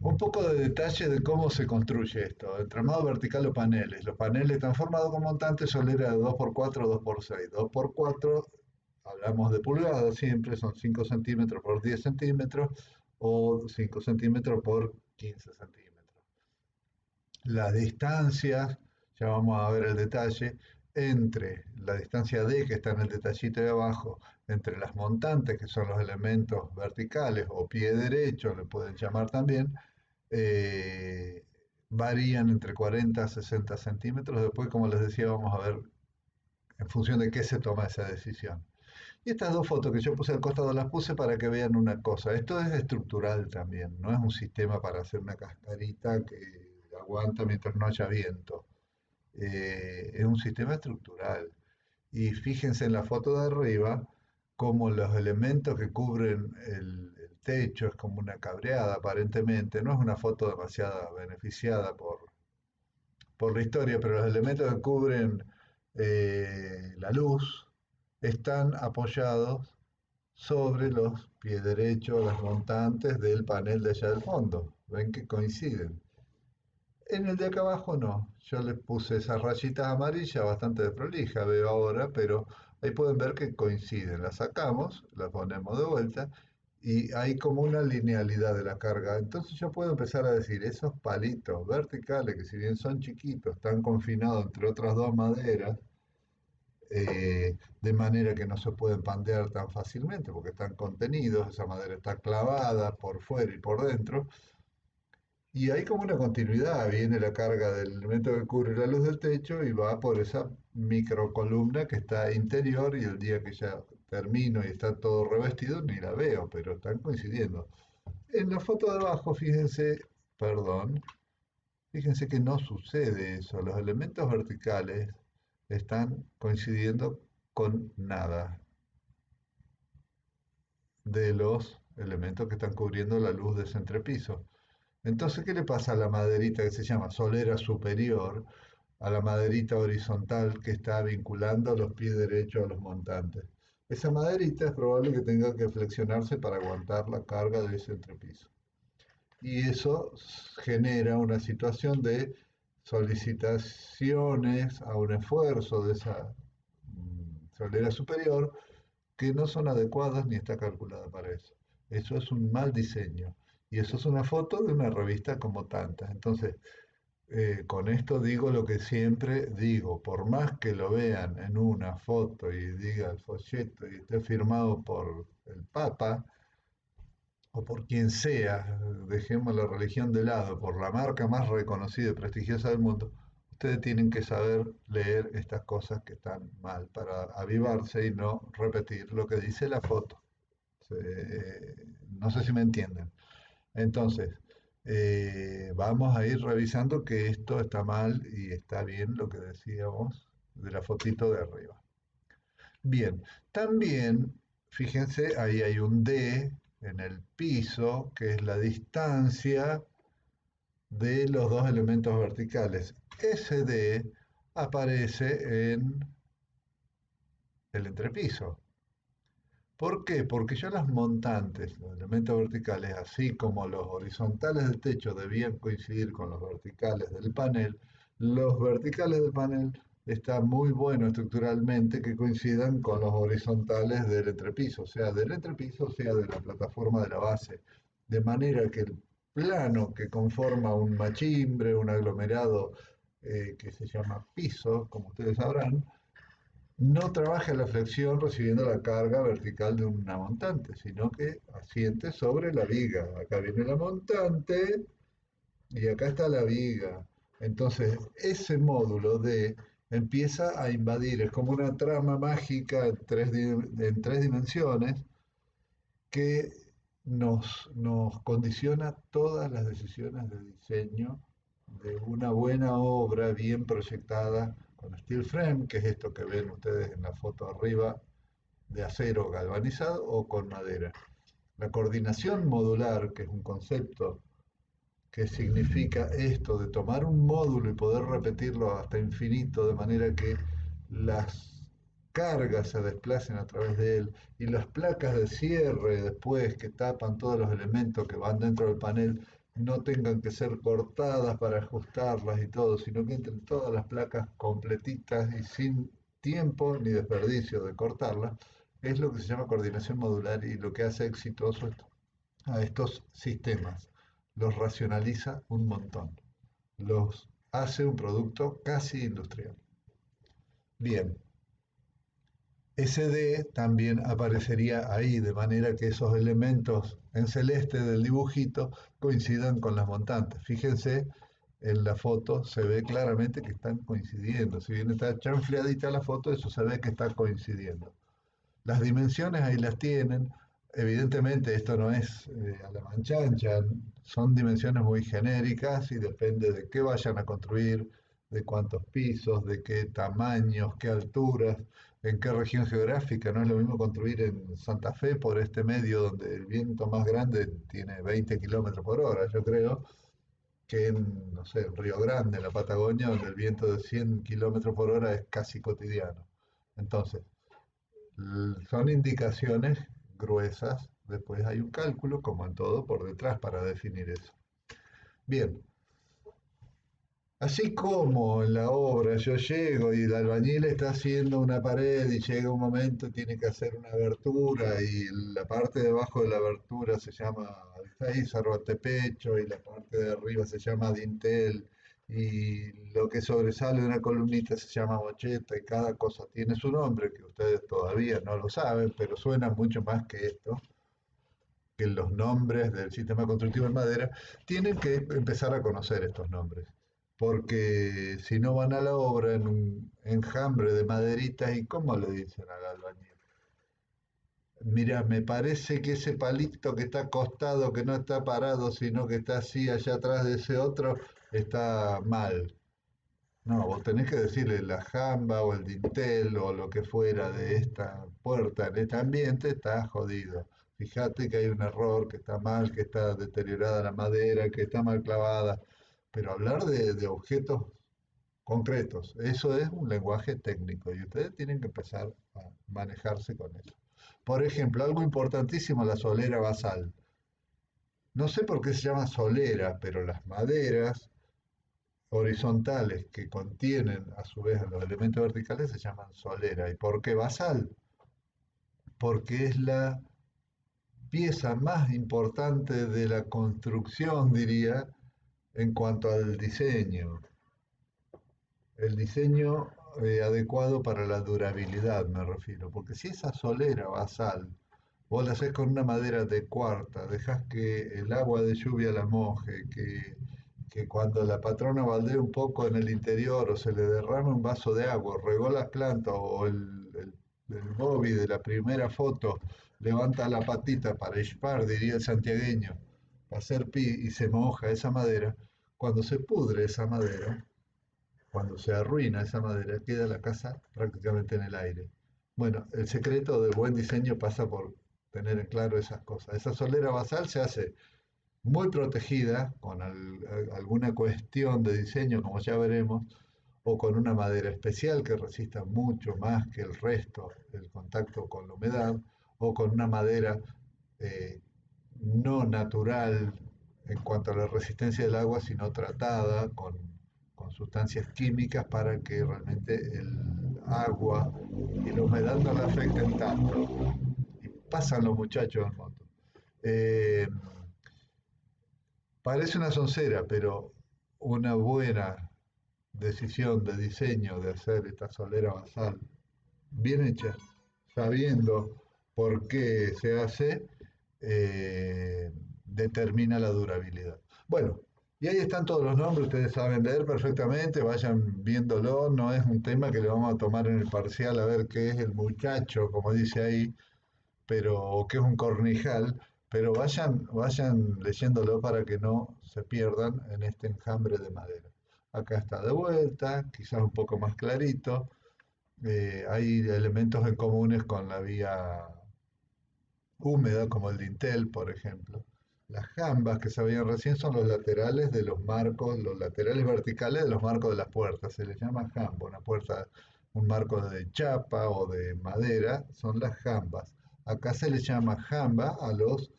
Speaker 1: un poco de detalle de cómo se construye esto. Entramado vertical o paneles. Los paneles están formados con montantes solera de 2x4 o 2x6. 2x4, hablamos de pulgadas siempre, son 5 centímetros por 10 centímetros o 5 centímetros por 15 centímetros. Las distancias, ya vamos a ver el detalle, entre la distancia D, que está en el detallito de abajo, entre las montantes, que son los elementos verticales, o pie derecho, le pueden llamar también, eh, varían entre 40 a 60 centímetros. Después, como les decía, vamos a ver en función de qué se toma esa decisión. Y estas dos fotos que yo puse al costado las puse para que vean una cosa. Esto es estructural también, no es un sistema para hacer una cascarita que aguanta mientras no haya viento. Es un sistema estructural. Y fíjense en la foto de arriba cómo los elementos que cubren el techo es como una cabreada aparentemente. No es una foto demasiado beneficiada por la historia, pero los elementos que cubren la luz están apoyados sobre los pies derechos, las montantes del panel de allá del fondo. Ven que coinciden. En el de acá abajo no. Yo les puse esas rayitas amarillas bastante de prolija, veo ahora, pero ahí pueden ver que coinciden. Las sacamos, las ponemos de vuelta y hay como una linealidad de la carga. Entonces yo puedo empezar a decir, esos palitos verticales, que si bien son chiquitos, están confinados entre otras dos maderas, de manera que no se pueden pandear tan fácilmente porque están contenidos, esa madera está clavada por fuera y por dentro. Y hay como una continuidad, viene la carga del elemento que cubre la luz del techo y va por esa microcolumna que está interior y el día que ya termino y está todo revestido ni la veo, pero están coincidiendo. En la foto de abajo, fíjense, perdón, fíjense que no sucede eso, los elementos verticales están coincidiendo con nada de los elementos que están cubriendo la luz de ese entrepiso. Entonces, ¿qué le pasa a la maderita que se llama solera superior, a la maderita horizontal que está vinculando los pies derechos a los montantes? Esa maderita es probable que tenga que flexionarse para aguantar la carga de ese entrepiso. Y eso genera una situación de solicitaciones a un esfuerzo de esa solera superior que no son adecuadas ni está calculada para eso. Eso es un mal diseño. Y eso es una foto de una revista como tantas. Entonces, con esto digo lo que siempre digo, por más que lo vean en una foto y diga el folleto y esté firmado por el Papa o por quien sea, dejemos la religión de lado, por la marca más reconocida y prestigiosa del mundo, ustedes tienen que saber leer estas cosas que están mal para avivarse y no repetir lo que dice la foto. No sé si me entienden. Entonces, vamos a ir revisando que esto está mal y está bien lo que decíamos de la fotito de arriba. Bien, también, fíjense, ahí hay un D en el piso, que es la distancia de los dos elementos verticales. Ese D aparece en el entrepiso. ¿Por qué? Porque ya las montantes, los elementos verticales, así como los horizontales del techo debían coincidir con los verticales del panel, los verticales del panel está muy bueno estructuralmente que coincidan con los horizontales del entrepiso, sea del entrepiso, sea de la plataforma de la base, de manera que el plano que conforma un machimbre, un aglomerado que se llama piso, como ustedes sabrán, no trabaja la flexión recibiendo la carga vertical de una montante, sino que asiente sobre la viga. Acá viene la montante y acá está la viga. Entonces, ese módulo D empieza a invadir, es como una trama mágica en tres dimensiones que nos condiciona todas las decisiones de diseño de una buena obra bien proyectada con steel frame, que es esto que ven ustedes en la foto arriba, de acero galvanizado o con madera. La coordinación modular, que es un concepto que significa esto de tomar un módulo y poder repetirlo hasta infinito, de manera que las cargas se desplacen a través de él y las placas de cierre después que tapan todos los elementos que van dentro del panel no tengan que ser cortadas para ajustarlas y todo, sino que entren todas las placas completitas y sin tiempo ni desperdicio de cortarlas, es lo que se llama coordinación modular y lo que hace exitoso a estos sistemas. Los racionaliza un montón, los hace un producto casi industrial. Bien, SD también aparecería ahí, de manera que esos elementos en celeste del dibujito coincidan con las montantes. Fíjense, en la foto se ve claramente que están coincidiendo. Si bien está chanfleadita la foto, eso se ve que está coincidiendo. Las dimensiones ahí las tienen. Evidentemente esto no es a la manchancha, son dimensiones muy genéricas y depende de qué vayan a construir, de cuántos pisos, de qué tamaños, qué alturas, en qué región geográfica. No es lo mismo construir en Santa Fe por este medio donde el viento más grande tiene 20 kilómetros por hora, yo creo, que en, no sé, en Río Grande, en la Patagonia, donde el viento de 100 kilómetros por hora es casi cotidiano. Entonces, son indicaciones gruesas, después hay un cálculo, como en todo, por detrás para definir eso. Bien, así como en la obra yo llego y el albañil está haciendo una pared y llega un momento, tiene que hacer una abertura y la parte de abajo de la abertura se llama alféizar o antepecho y la parte de arriba se llama dintel y lo que sobresale de una columnita se llama mocheta y cada cosa tiene su nombre que ustedes todavía no lo saben, pero suena mucho más que esto, que los nombres del sistema constructivo en madera, tienen que empezar a conocer estos nombres. Porque si no van a la obra en un enjambre de maderitas, ¿y cómo le dicen al albañil? Mira, me parece que ese palito que está acostado, que no está parado, sino que está así allá atrás de ese otro, está mal. No, vos tenés que decirle la jamba o el dintel o lo que fuera de esta puerta en este ambiente está jodido. Fíjate que hay un error, que está mal, que está deteriorada la madera, que está mal clavada. Pero hablar de objetos concretos, eso es un lenguaje técnico y ustedes tienen que empezar a manejarse con eso. Por ejemplo, algo importantísimo, la solera basal. No sé por qué se llama solera, pero las maderas horizontales que contienen a su vez los elementos verticales se llaman solera. ¿Y por qué basal? Porque es la pieza más importante de la construcción, diría, en cuanto al diseño. El diseño adecuado para la durabilidad, me refiero. Porque si esa solera basal, vos la haces con una madera de cuarta, dejas que el agua de lluvia la moje, que cuando la patrona baldee un poco en el interior o se le derrame un vaso de agua, regó las plantas o el Bobby de la primera foto levanta la patita para ispar, diría el santiagueño, para hacer pi y se moja esa madera, cuando se pudre esa madera, Cuando se arruina esa madera, queda la casa prácticamente en el aire. Bueno, el secreto del buen diseño pasa por tener en claro esas cosas. Esa solera basal se hace muy protegida con alguna cuestión de diseño, como ya veremos, o con una madera especial que resista mucho más que el resto el contacto con la humedad, o con una madera eh, no natural en cuanto a la resistencia del agua, sino tratada con sustancias químicas para que realmente el agua y la humedad no la afecten tanto. Y pasan los muchachos en moto. Eh, Parece una soncera, pero una buena decisión de diseño de hacer esta solera basal bien hecha, sabiendo por qué se hace, determina la durabilidad. Bueno, y ahí están todos los nombres, ustedes saben leer perfectamente, vayan viéndolo, no es un tema que le vamos a tomar en el parcial a ver qué es el muchacho, como dice ahí, pero que es un cornijal, pero vayan leyéndolo para que no se pierdan en este enjambre de madera. Acá está de vuelta, quizás un poco más clarito. Hay elementos en comunes con la vía húmeda, como el dintel, por ejemplo. Las jambas que se veían recién son los laterales de los marcos, los laterales verticales de los marcos de las puertas. Se les llama jamba, una puerta, un marco de chapa o de madera, son las jambas. Acá se les llama jamba a los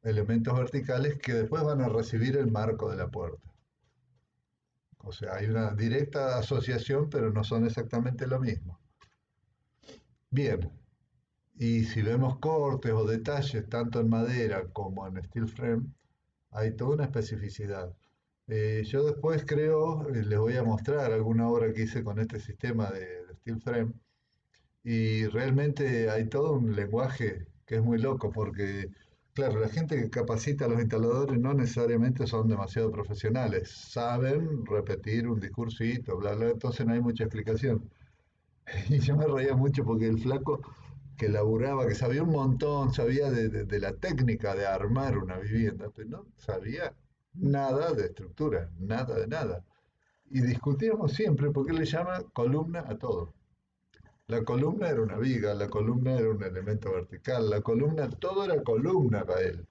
Speaker 1: elementos verticales que después van a recibir el marco de la puerta. O sea, hay una directa asociación, pero no son exactamente lo mismo. Bien, y si vemos cortes o detalles, tanto en madera como en steel frame, hay toda una especificidad. Yo después creo, les voy a mostrar alguna obra que hice con este sistema de steel frame, y realmente hay todo un lenguaje que es muy loco, porque, claro, la gente que capacita a los instaladores no necesariamente son demasiado profesionales, saben repetir un discursito, bla, bla, entonces no hay mucha explicación. Y yo me reía mucho porque el flaco que laburaba, que sabía un montón, sabía de la técnica de armar una vivienda, pero no sabía nada de estructura, nada de nada. Y discutíamos siempre porque él le llama columna a todo. La columna era una viga, la columna era un elemento vertical, la columna, todo era columna para él.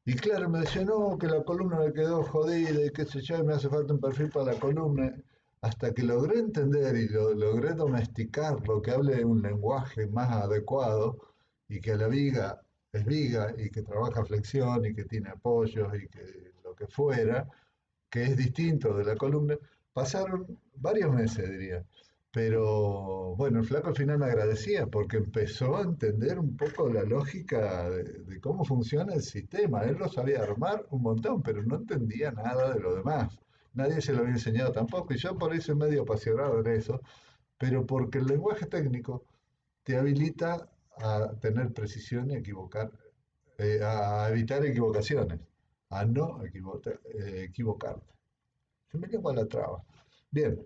Speaker 1: Y claro, me decía, no, que la columna me quedó jodida y qué sé yo, y me hace falta un perfil para la columna. Hasta que logré entender y logré domesticarlo, que hable un lenguaje más adecuado y que la viga es viga y que trabaja flexión y que tiene apoyos y que lo que fuera, que es distinto de la columna, pasaron varios meses, diría. Pero bueno, el flaco al final me agradecía porque empezó a entender un poco la lógica de cómo funciona el sistema. Él lo sabía armar un montón, pero no entendía nada de lo demás. Nadie se lo había enseñado tampoco. Y yo por eso soy medio apasionado en eso, pero porque el lenguaje técnico te habilita a tener precisión y equivocar, a evitar equivocaciones, a no equivocarte. Se me lengua la traba. Bien,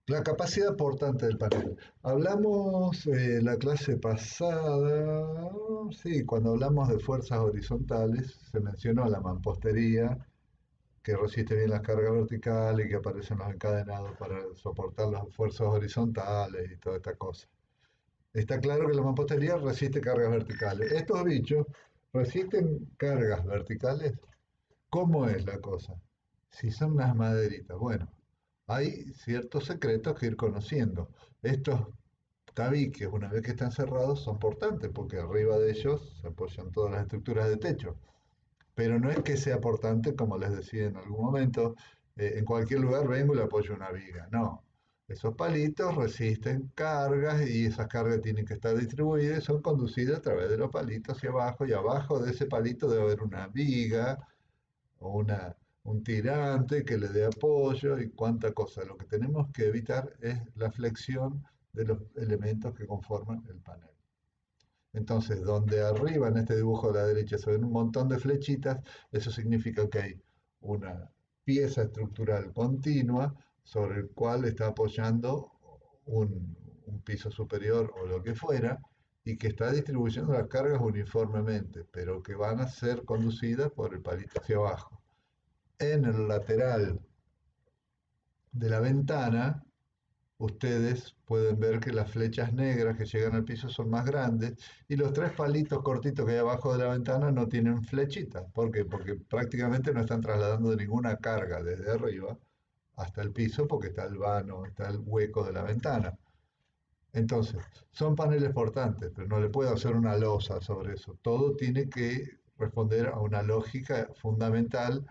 Speaker 1: la capacidad portante del panel. Hablamos la clase pasada, sí, cuando hablamos de fuerzas horizontales, se mencionó la mampostería, que resiste bien las cargas verticales y que aparecen los encadenados para soportar las fuerzas horizontales y toda esta cosa. Está claro que la mampostería resiste cargas verticales. Estos bichos resisten cargas verticales. ¿Cómo es la cosa? Si son unas maderitas, bueno, hay ciertos secretos que ir conociendo. Estos tabiques, una vez que están cerrados, son portantes, porque arriba de ellos se apoyan todas las estructuras de techo. Pero no es que sea portante, como les decía en algún momento, en cualquier lugar vengo y le apoyo una viga. No, esos palitos resisten cargas y esas cargas tienen que estar distribuidas y son conducidas a través de los palitos hacia abajo y abajo de ese palito debe haber una viga o un tirante que le dé apoyo y cuánta cosa. Lo que tenemos que evitar es la flexión de los elementos que conforman el panel. Entonces, donde arriba en este dibujo a la derecha se ven un montón de flechitas, eso significa que hay una pieza estructural continua sobre el cual está apoyando un piso superior o lo que fuera, y que está distribuyendo las cargas uniformemente, pero que van a ser conducidas por el palito hacia abajo. en el lateral de la ventana, ustedes pueden ver que las flechas negras que llegan al piso son más grandes y los tres palitos cortitos que hay abajo de la ventana no tienen flechitas. ¿Por qué? Porque prácticamente no están trasladando ninguna carga desde arriba hasta el piso porque está el vano, está el hueco de la ventana. Entonces, son paneles portantes, pero no le puedo hacer una losa sobre eso. Todo tiene que responder a una lógica fundamental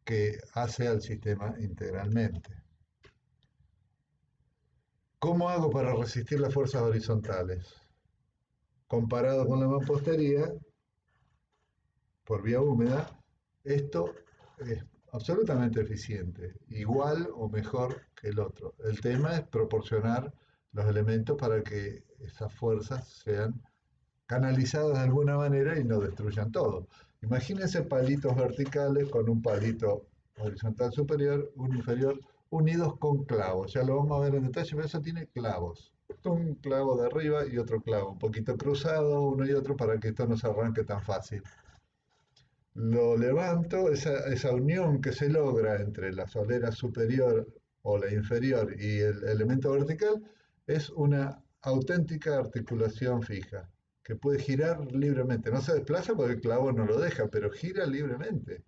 Speaker 1: que hace al sistema integralmente. ¿Cómo hago para resistir las fuerzas horizontales? Comparado con la mampostería, por vía húmeda, esto es absolutamente eficiente, igual o mejor que el otro. El tema es proporcionar los elementos para que esas fuerzas sean canalizadas de alguna manera y no destruyan todo. Imagínense palitos verticales con un palito horizontal superior, un inferior, unidos con clavos. Ya lo vamos a ver en detalle, pero eso tiene clavos. Un clavo de arriba y otro clavo, un poquito cruzado, uno y otro, para que esto no se arranque tan fácil. Lo levanto, esa unión que se logra entre la solera superior o la inferior y el elemento vertical es una auténtica articulación fija que puede girar libremente. No se desplaza porque el clavo no lo deja, pero gira libremente.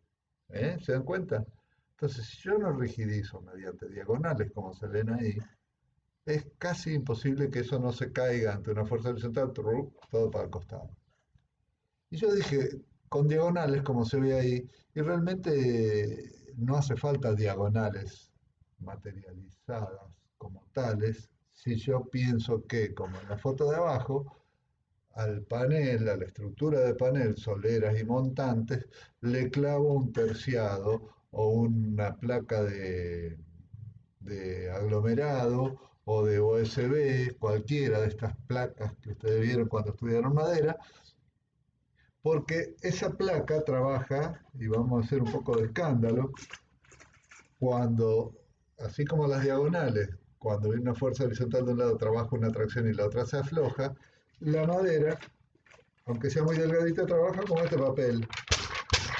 Speaker 1: ¿Se dan cuenta? Entonces, si yo no rigidizo mediante diagonales, como se ven ahí, es casi imposible que eso no se caiga ante una fuerza horizontal, todo para el costado. Y yo dije, con diagonales, como se ve ahí, y realmente no hace falta diagonales materializadas como tales, si yo pienso que, como en la foto de abajo, al panel, a la estructura de panel, soleras y montantes, le clavo un terciado o una placa de aglomerado o de OSB, cualquiera de estas placas que ustedes vieron cuando estudiaron madera, porque esa placa trabaja, y vamos a hacer un poco de escándalo, cuando, así como las diagonales, cuando viene una fuerza horizontal de un lado trabaja una tracción y la otra se afloja, la madera, aunque sea muy delgadita, trabaja como este papel.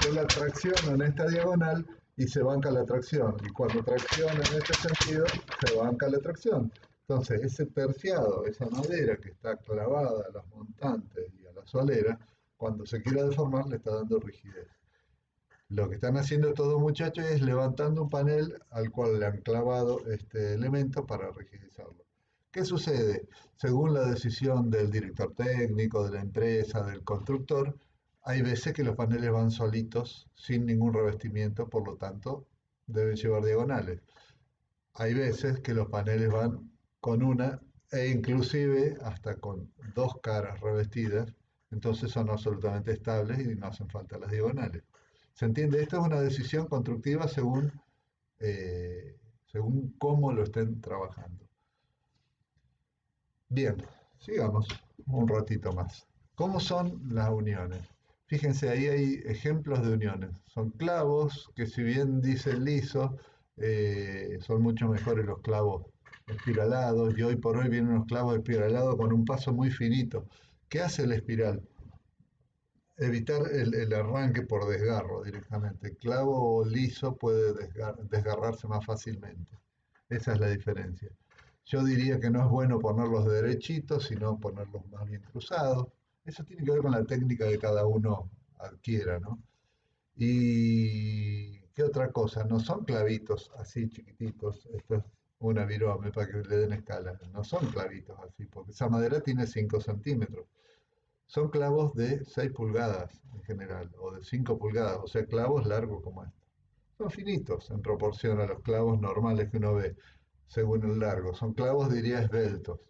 Speaker 1: Yo la tracciono en esta diagonal y se banca la tracción. Y cuando tracciona en este sentido, se banca la tracción. Entonces, ese terciado, esa madera que está clavada a los montantes y a la solera, cuando se quiera deformar, le está dando rigidez. Lo que están haciendo estos dos muchachos es levantando un panel al cual le han clavado este elemento para rigidizarlo. ¿Qué sucede? Según la decisión del director técnico, de la empresa, del constructor, hay veces que los paneles van solitos, sin ningún revestimiento, por lo tanto, deben llevar diagonales. Hay veces que los paneles van con una e inclusive hasta con dos caras revestidas, entonces son absolutamente estables y no hacen falta las diagonales. ¿Se entiende? Esta es una decisión constructiva eh, según cómo lo estén trabajando. Bien, sigamos un ratito más. ¿Cómo son las uniones? Fíjense, ahí hay ejemplos de uniones. Son clavos que, si bien dicen lisos, son mucho mejores los clavos espiralados, y hoy por hoy vienen unos clavos espiralados con un paso muy finito. ¿Qué hace la espiral? Evitar el arranque por desgarro directamente. El clavo liso puede desgarrarse más fácilmente. Esa es la diferencia. Yo diría que no es bueno ponerlos derechitos, sino ponerlos más bien cruzados. Eso tiene que ver con la técnica que cada uno adquiera, ¿no? Y qué otra cosa, no son clavitos así chiquititos. Esto es una virome para que le den escala. No son clavitos así, porque esa madera tiene 5 centímetros. Son clavos de 6 pulgadas en general, o de 5 pulgadas, o sea, clavos largos como estos. Son finitos en proporción a los clavos normales que uno ve, según el largo. Son clavos, diría, esbeltos,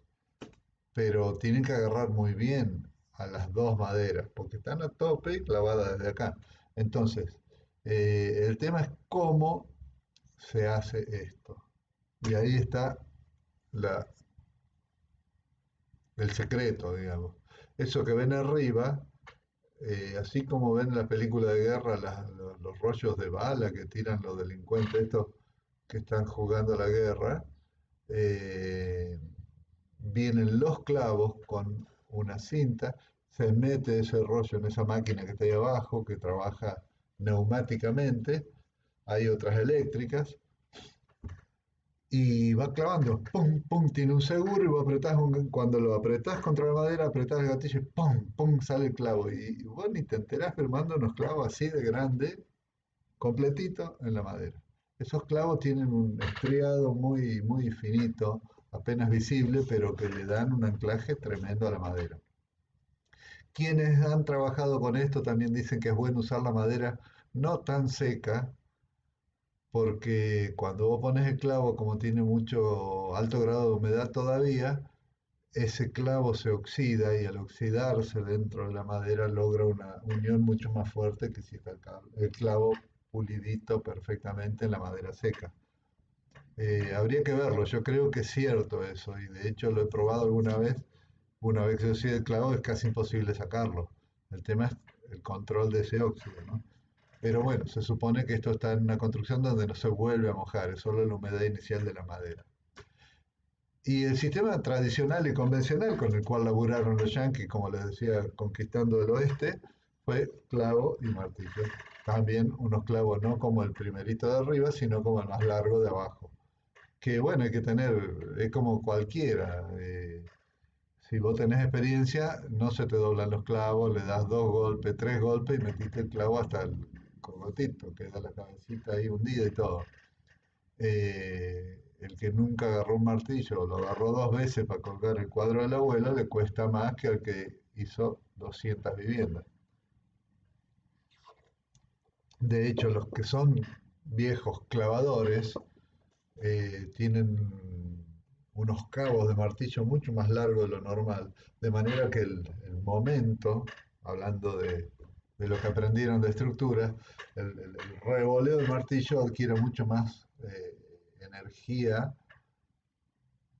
Speaker 1: pero tienen que agarrar muy bien a las dos maderas, porque están a tope y clavadas desde acá. Entonces, el tema es cómo se hace esto. Y ahí está la, el secreto, digamos. Eso que ven arriba, así como ven en la película de guerra los rollos de bala que tiran los delincuentes estos que están jugando la guerra, eh, vienen los clavos con una cinta, se mete ese rollo en esa máquina que está ahí abajo, que trabaja neumáticamente, hay otras eléctricas, y va clavando, pum, pum, tiene un seguro y vos cuando lo apretás contra la madera, apretás el gatillo y pum, pum, sale el clavo. Y vos ni te enterás firmando unos clavos así de grande, completito en la madera. Esos clavos tienen un estriado muy, muy finito, apenas visible, pero que le dan un anclaje tremendo a la madera. Quienes han trabajado con esto también dicen que es bueno usar la madera no tan seca, porque cuando vos pones el clavo, como tiene mucho alto grado de humedad todavía, ese clavo se oxida y al oxidarse dentro de la madera logra una unión mucho más fuerte que si está el clavo pulidito perfectamente en la madera seca. Habría que verlo, yo creo que es cierto eso y de hecho lo he probado alguna vez. Una vez que se oxida el clavo es casi imposible sacarlo. El tema es el control de ese óxido, ¿no? Pero bueno, se supone que esto está en una construcción donde no se vuelve a mojar, es solo la humedad inicial de la madera. Y el sistema tradicional y convencional con el cual laburaron los yanquis, como les decía, conquistando el oeste, fue clavo y martillo. También unos clavos no como el primerito de arriba, sino como el más largo de abajo. Que bueno, hay que tener, es como cualquiera. Si vos tenés experiencia, no se te doblan los clavos, le das 2 golpes, 3 golpes y metiste el clavo hasta el cogotito, queda la cabecita ahí hundida y todo. El que nunca agarró un martillo o lo agarró 2 veces para colgar el cuadro del abuelo le cuesta más que al que hizo 200 viviendas. De hecho, los que son viejos clavadores tienen unos cabos de martillo mucho más largos de lo normal, de manera que el momento, hablando de lo que aprendieron de estructura, el revoleo del martillo adquiere mucho más energía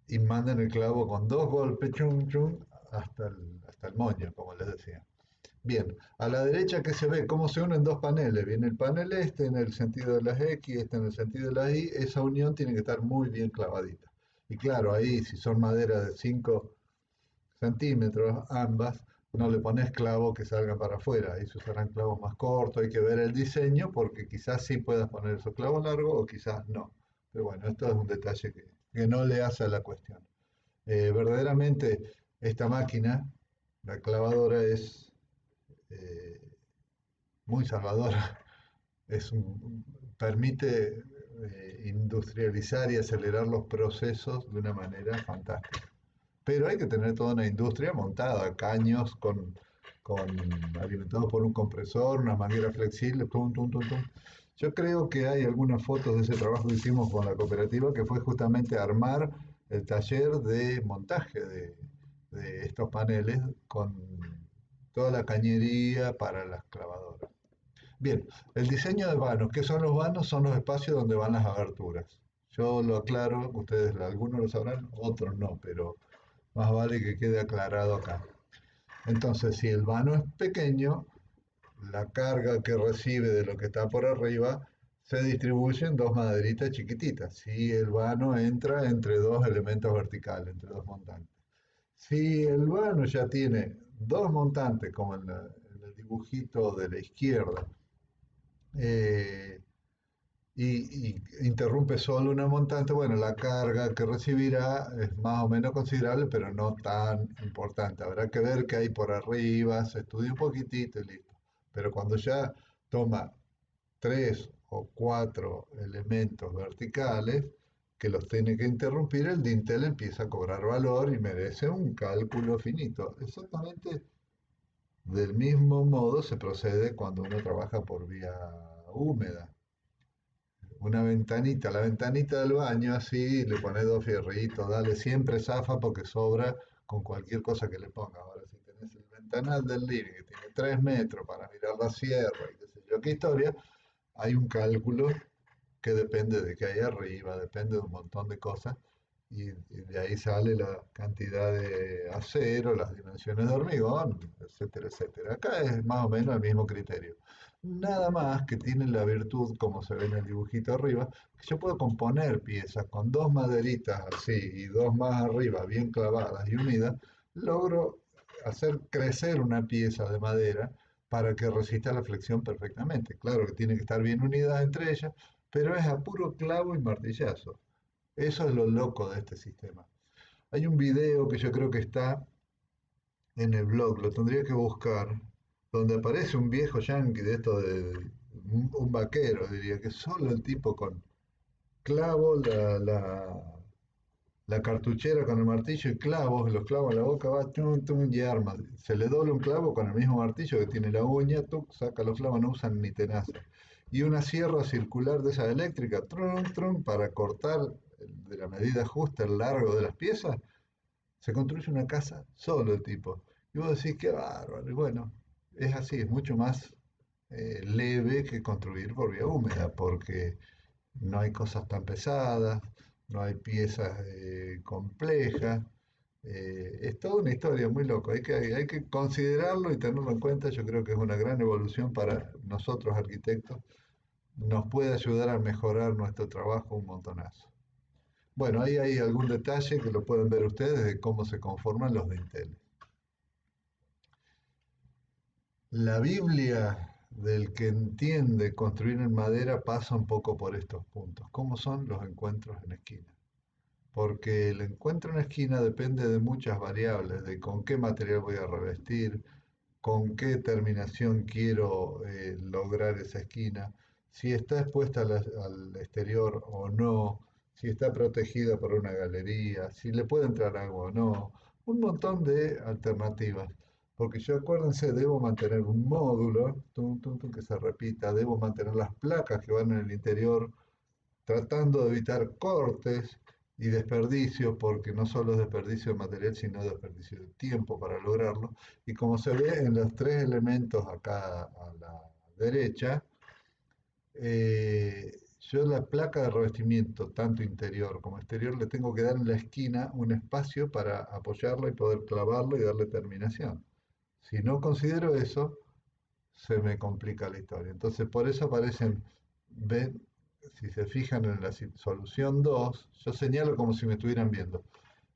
Speaker 1: y mandan el clavo con 2 golpes, chum, chum, hasta el moño, como les decía. Bien, a la derecha que se ve cómo se unen dos paneles. Viene el panel este en el sentido de las X, este en el sentido de las Y. Esa unión tiene que estar muy bien clavadita. Y claro, ahí si son madera de 5 centímetros ambas, no le pones clavo que salgan para afuera. Ahí se usarán clavos más cortos. Hay que ver el diseño porque quizás sí puedas poner esos clavos largos o quizás no. Pero bueno, esto es un detalle que no le hace a la cuestión. Verdaderamente esta máquina, la clavadora, es eh, muy salvadora. Permite industrializar y acelerar los procesos de una manera fantástica. Pero hay que tener toda una industria montada, caños con alimentados por un compresor, una manguera flexible, tum, tum, tum, tum. Yo creo que hay algunas fotos de ese trabajo que hicimos con la cooperativa que fue justamente armar el taller de montaje de estos paneles con toda la cañería para las clavadoras. Bien, el diseño de vanos. ¿Qué son los vanos? Son los espacios donde van las aberturas. Yo lo aclaro, ustedes algunos lo sabrán, otros no, pero más vale que quede aclarado acá. Entonces, si el vano es pequeño, la carga que recibe de lo que está por arriba se distribuye en dos maderitas chiquititas. Si el vano entra entre dos elementos verticales, entre dos montantes. Si el vano ya tiene dos montantes, como en el dibujito de la izquierda, eh, y interrumpe solo una montante, bueno, la carga que recibirá es más o menos considerable, pero no tan importante. Habrá que ver qué hay por arriba, se estudia un poquitito y listo. Pero cuando ya toma 3 o 4 elementos verticales que los tiene que interrumpir, el dintel empieza a cobrar valor y merece un cálculo finito. Exactamente del mismo modo se procede cuando uno trabaja por vía húmeda. Una ventanita, la ventanita del baño, así, le pones 2 fierritos, dale, siempre zafa porque sobra con cualquier cosa que le ponga. Ahora, si tenés el ventanal del living que tiene 3 metros para mirar la sierra y qué sé yo, qué historia, hay un cálculo que depende de qué hay arriba, depende de un montón de cosas, y de ahí sale la cantidad de acero, las dimensiones de hormigón, etcétera, etcétera. Acá es más o menos el mismo criterio. Nada más que tiene la virtud, como se ve en el dibujito arriba, que yo puedo componer piezas con dos maderitas así y dos más arriba, bien clavadas y unidas, logro hacer crecer una pieza de madera para que resista la flexión perfectamente. Claro que tiene que estar bien unidas entre ellas, pero es a puro clavo y martillazo. Eso es lo loco de este sistema. Hay un video que yo creo que está en el blog, lo tendría que buscar, donde aparece un viejo yankee de esto de un vaquero, diría que solo el tipo con clavo, la cartuchera con el martillo y clavos, los clavos en la boca, va, tum, tum, y arma. Se le dobla un clavo con el mismo martillo que tiene la uña, tuc, saca los clavos, no usan ni tenaza. Y una sierra circular de esa eléctrica, trum, trum, para cortar de la medida justa el largo de las piezas, se construye una casa solo el tipo. Y vos decís, qué bárbaro. Y bueno, es así, es mucho más leve que construir por vía húmeda, porque no hay cosas tan pesadas, no hay piezas complejas. Es toda una historia muy loca. Hay que considerarlo y tenerlo en cuenta. Yo creo que es una gran evolución para nosotros arquitectos. Nos puede ayudar a mejorar nuestro trabajo un montonazo. Bueno, ahí hay algún detalle que lo pueden ver ustedes de cómo se conforman los dinteles. La Biblia del que entiende construir en madera pasa un poco por estos puntos. ¿Cómo son los encuentros en esquina? Porque el encuentro en esquina depende de muchas variables, de con qué material voy a revestir, con qué terminación quiero lograr esa esquina, si está expuesta al exterior o no, si está protegida por una galería, si le puede entrar agua o no, un montón de alternativas. Porque yo acuérdense, debo mantener un módulo tum, tum, tum, que se repita, debo mantener las placas que van en el interior, tratando de evitar cortes y desperdicios, porque no solo es desperdicio de material, sino desperdicio de tiempo para lograrlo. Y como se ve en los tres elementos acá a la derecha, yo la placa de revestimiento, tanto interior como exterior, le tengo que dar en la esquina un espacio para apoyarlo y poder clavarlo y darle terminación. Si no considero eso, se me complica la historia. Entonces, por eso aparecen, ven, si se fijan en la solución 2, yo señalo como si me estuvieran viendo.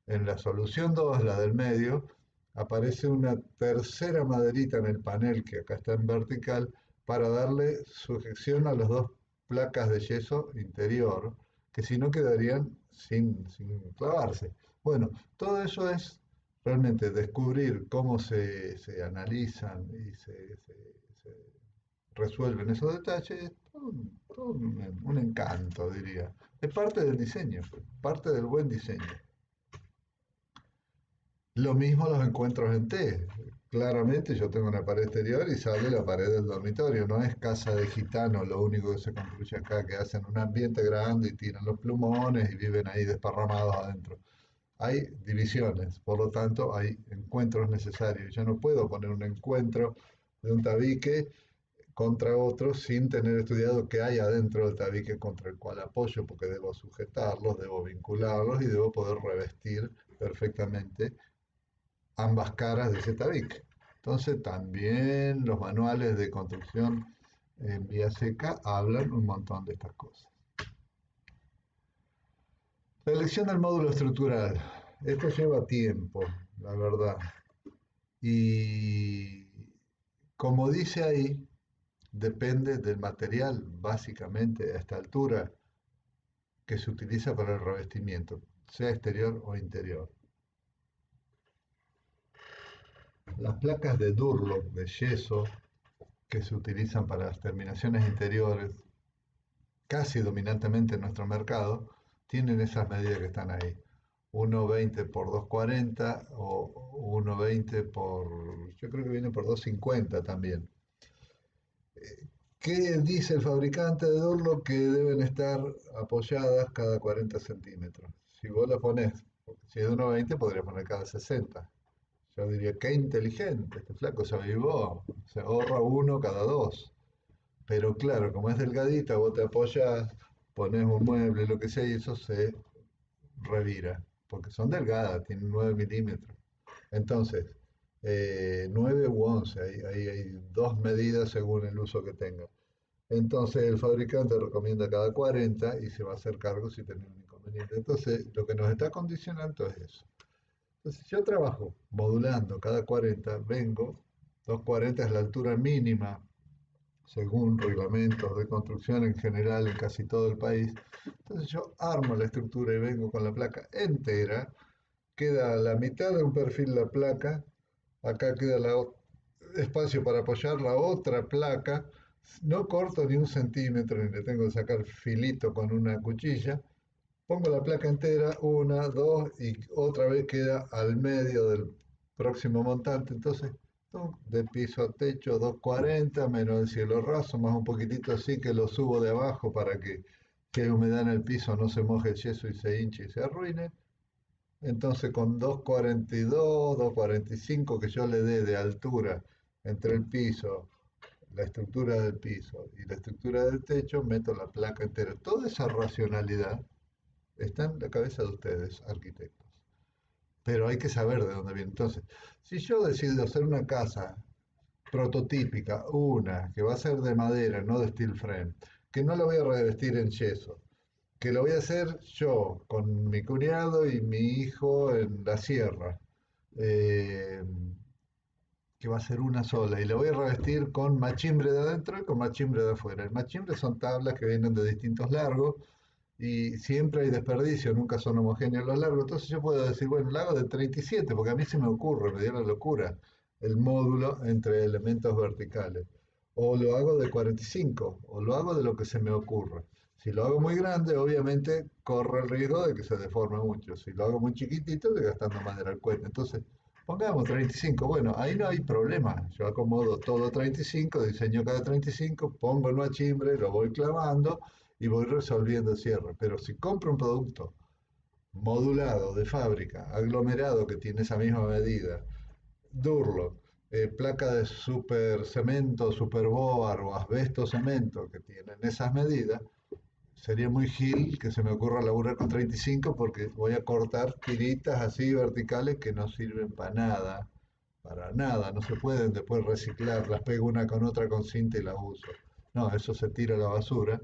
Speaker 1: En la solución 2, la del medio, aparece una tercera maderita en el panel que acá está en vertical para darle sujeción a las dos placas de yeso interior, que si no quedarían sin clavarse. Bueno, todo eso es realmente descubrir cómo se analizan y se resuelven esos detalles, es todo un encanto, diría. Es parte del diseño, parte del buen diseño. Lo mismo los encuentros en T. Claramente yo tengo una pared exterior y sale la pared del dormitorio. No es casa de gitano lo único que se construye acá, que hacen un ambiente grande y tiran los plumones y viven ahí desparramados adentro. Hay divisiones, por lo tanto hay encuentros necesarios. Yo no puedo poner un encuentro de un tabique contra otro sin tener estudiado qué hay adentro del tabique contra el cual apoyo, porque debo sujetarlos, debo vincularlos y debo poder revestir perfectamente ambas caras de ese tabique. Entonces también los manuales de construcción en vía seca hablan un montón de estas cosas. La elección del módulo estructural. Esto lleva tiempo, la verdad. Y como dice ahí, depende del material, básicamente a esta altura, que se utiliza para el revestimiento, sea exterior o interior. Las placas de Durlock, de yeso, que se utilizan para las terminaciones interiores, casi dominantemente en nuestro mercado, tienen esas medidas que están ahí. 1,20 por 2,40 o 1,20 por, yo creo que viene por 2,50 también. ¿Qué dice el fabricante de Durlock? Que deben estar apoyadas cada 40 centímetros. Si vos la pones, porque si es de 1,20 podría poner cada 60. Yo diría, qué inteligente, este flaco se avivó, se ahorra uno cada dos. Pero claro, como es delgadita, vos te apoyas, pones un mueble, lo que sea, y eso se revira, porque son delgadas, tienen 9 milímetros. Entonces, 9 u 11, hay dos medidas según el uso que tenga. Entonces, el fabricante recomienda cada 40 y se va a hacer cargo si tiene un inconveniente. Entonces, lo que nos está condicionando es eso. Entonces, yo trabajo modulando cada 40, vengo, 2,40 es la altura mínima según reglamentos de construcción en general en casi todo el país. Entonces yo armo la estructura y vengo con la placa entera, queda a la mitad de un perfil la placa, acá queda espacio para apoyar la otra placa, no corto ni un centímetro ni le tengo que sacar filito con una cuchilla, pongo la placa entera, una, dos, y otra vez queda al medio del próximo montante. Entonces, ¿no? De piso a techo 240 menos el cielo raso, más un poquitito así que lo subo de abajo para que si hay humedad en el piso no se moje el yeso y se hinche y se arruine. Entonces con 242, 245 que yo le dé de altura entre el piso, la estructura del piso y la estructura del techo, meto la placa entera. Toda esa racionalidad está en la cabeza de ustedes, arquitectos. Pero hay que saber de dónde viene. Entonces, si yo decido hacer una casa prototípica, una que va a ser de madera, no de steel frame, que no la voy a revestir en yeso, que lo voy a hacer yo con mi cuñado y mi hijo en la sierra, eh, que va a ser una sola, y la voy a revestir con machimbre de adentro y con machimbre de afuera. El machimbre son tablas que vienen de distintos largos, y siempre hay desperdicio, nunca son homogéneos los largos. Entonces yo puedo decir, bueno, lo hago de 37, porque a mí se me ocurre, me dio la locura, el módulo entre elementos verticales. O lo hago de 45, o lo hago de lo que se me ocurre. Si lo hago muy grande, obviamente corre el riesgo de que se deforme mucho. Si lo hago muy chiquitito, estoy gastando madera al cohete. Entonces, pongamos 35. Bueno, ahí no hay problema. Yo acomodo todo 35, diseño cada 35, pongo el machimbre, lo voy clavando y voy resolviendo el cierre. Pero si compro un producto modulado de fábrica, aglomerado que tiene esa misma medida, Durlock, placa de super cemento, super boar o asbesto cemento que tienen esas medidas, sería muy gil que se me ocurra laburar con 35 porque voy a cortar tiritas así verticales que no sirven para nada, no se pueden después reciclar, las pego una con otra con cinta y las uso. No, eso se tira a la basura.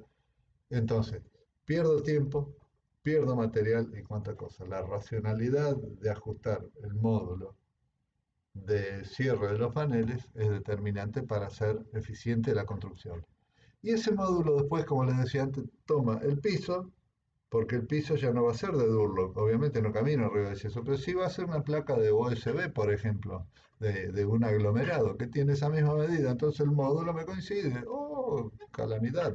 Speaker 1: Entonces, pierdo tiempo, pierdo material y cuánta cosa. La racionalidad de ajustar el módulo de cierre de los paneles es determinante para hacer eficiente la construcción. Y ese módulo después, como les decía antes, toma el piso, porque el piso ya no va a ser de Durlock, obviamente no camina arriba de eso, pero sí va a ser una placa de OSB, por ejemplo, de un aglomerado que tiene esa misma medida, entonces el módulo me coincide. ¡Oh, calamidad!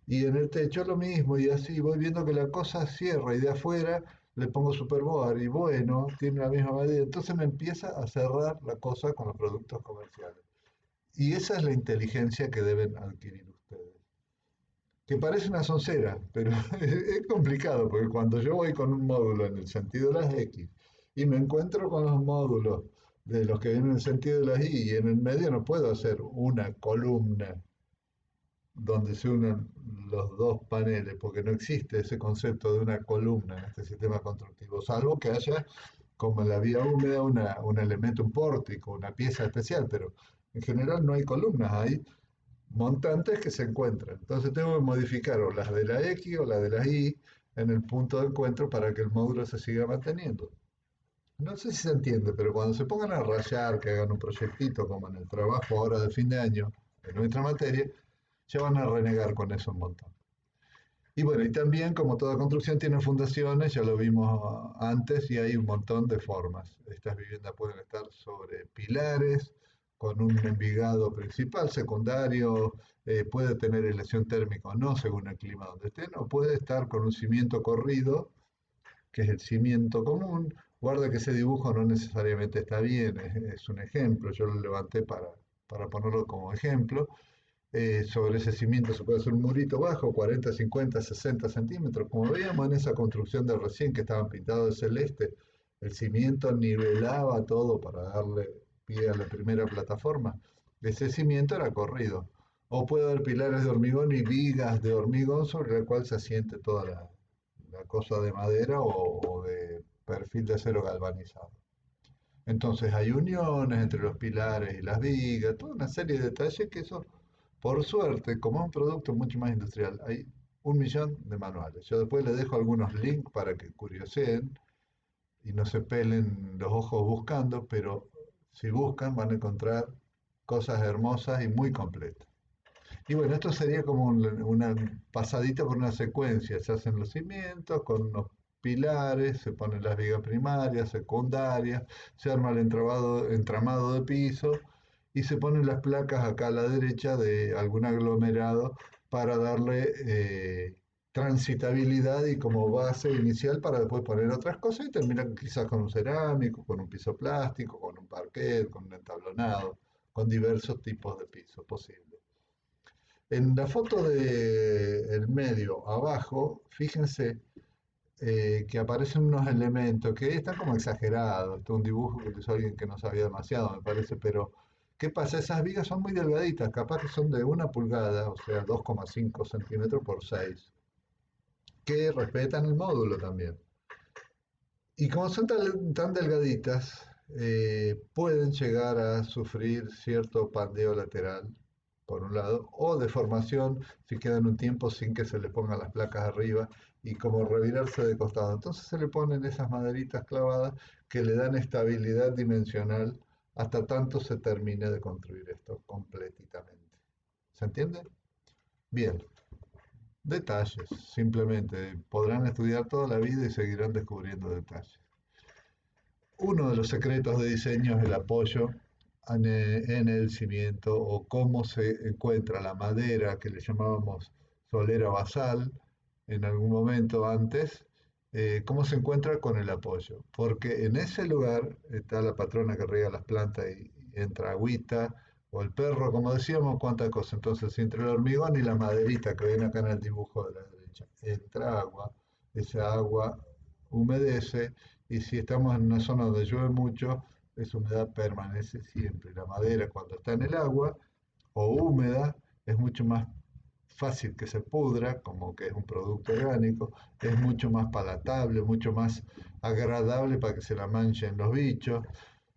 Speaker 1: Y en el techo lo mismo, y así voy viendo que la cosa cierra y de afuera le pongo superboard y bueno, tiene la misma medida. Entonces me empieza a cerrar la cosa con los productos comerciales. Y esa es la inteligencia que deben adquirir ustedes. Que parece una soncera, pero es complicado, porque cuando yo voy con un módulo en el sentido de las X y me encuentro con los módulos de los que vienen en el sentido de las Y, y en el medio no puedo hacer una columna donde se unen los dos paneles, porque no existe ese concepto de una columna en este sistema constructivo, salvo que haya, como en la vía húmeda, un elemento, un pórtico, una pieza especial, pero en general no hay columnas, hay montantes que se encuentran. Entonces tengo que modificar o las de la X o las de la Y en el punto de encuentro para que el módulo se siga manteniendo. No sé si se entiende, pero cuando se pongan a rayar, que hagan un proyectito como en el trabajo ahora de fin de año, en nuestra materia, ya van a renegar con eso un montón. Y bueno, y también como toda construcción tiene fundaciones, ya lo vimos antes, y hay un montón de formas. Estas viviendas pueden estar sobre pilares, con un envigado principal, secundario, puede tener aislación térmica o no, según el clima donde estén, o puede estar con un cimiento corrido, que es el cimiento común. Guarda que ese dibujo no necesariamente está bien, es un ejemplo, yo lo levanté para ponerlo como ejemplo. Sobre ese cimiento se puede hacer un murito bajo, 40, 50, 60 centímetros. Como veíamos en esa construcción de recién que estaban pintados de celeste, el cimiento nivelaba todo para darle pie a la primera plataforma. Ese cimiento era corrido. O puede haber pilares de hormigón y vigas de hormigón sobre la cual se asiente toda la cosa de madera o de perfil de acero galvanizado. Entonces hay uniones entre los pilares y las vigas, toda una serie de detalles que eso, por suerte, como es un producto mucho más industrial, hay 1 millón de manuales. Yo después les dejo algunos links para que curioseen y no se pelen los ojos buscando, pero si buscan van a encontrar cosas hermosas y muy completas. Y bueno, esto sería como una pasadita por una secuencia. Se hacen los cimientos con unos pilares, se ponen las vigas primarias, secundarias, se arma el entramado de piso y se ponen las placas acá a la derecha de algún aglomerado para darle transitabilidad y como base inicial para después poner otras cosas y terminar quizás con un cerámico, con un piso plástico, con un parquet, con un entablonado, con diversos tipos de pisos posibles. En la foto del medio abajo, fíjense que aparecen unos elementos que están como exagerados. Esto es un dibujo que hizo alguien que no sabía demasiado, me parece, pero ¿qué pasa? Esas vigas son muy delgaditas, capaz que son de 1 pulgada, o sea, 2,5 centímetros por 6, que respetan el módulo también. Y como son tan delgaditas, pueden llegar a sufrir cierto pandeo lateral, por un lado, o deformación si quedan un tiempo sin que se le pongan las placas arriba y como revirarse de costado. Entonces se le ponen esas maderitas clavadas que le dan estabilidad dimensional hasta tanto se termine de construir esto completamente. ¿Se entiende? Bien, detalles, simplemente podrán estudiar toda la vida y seguirán descubriendo detalles. Uno de los secretos de diseño es el apoyo en el cimiento o cómo se encuentra la madera que le llamábamos solera basal en algún momento antes, cómo se encuentra con el apoyo. Porque en ese lugar está la patrona que riega las plantas y entra agüita, o el perro, como decíamos, cuántas cosas. Entonces, entre el hormigón y la maderita que ven acá en el dibujo de la derecha, entra agua, esa agua humedece y si estamos en una zona donde llueve mucho, esa humedad permanece siempre. La madera cuando está en el agua o húmeda es mucho más fácil que se pudra, como que es un producto orgánico, es mucho más palatable, mucho más agradable para que se la manchen los bichos,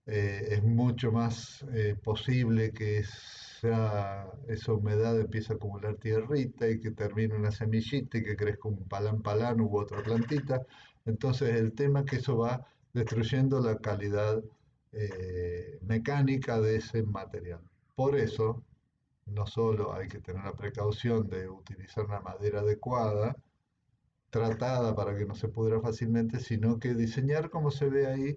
Speaker 1: es mucho más posible que esa humedad empiece a acumular tierrita y que termine una semillita y que crezca un palán palán u otra plantita. Entonces el tema es que eso va destruyendo la calidad mecánica de ese material. Por eso, no solo hay que tener la precaución de utilizar una madera adecuada, tratada para que no se pudra fácilmente, sino que diseñar como se ve ahí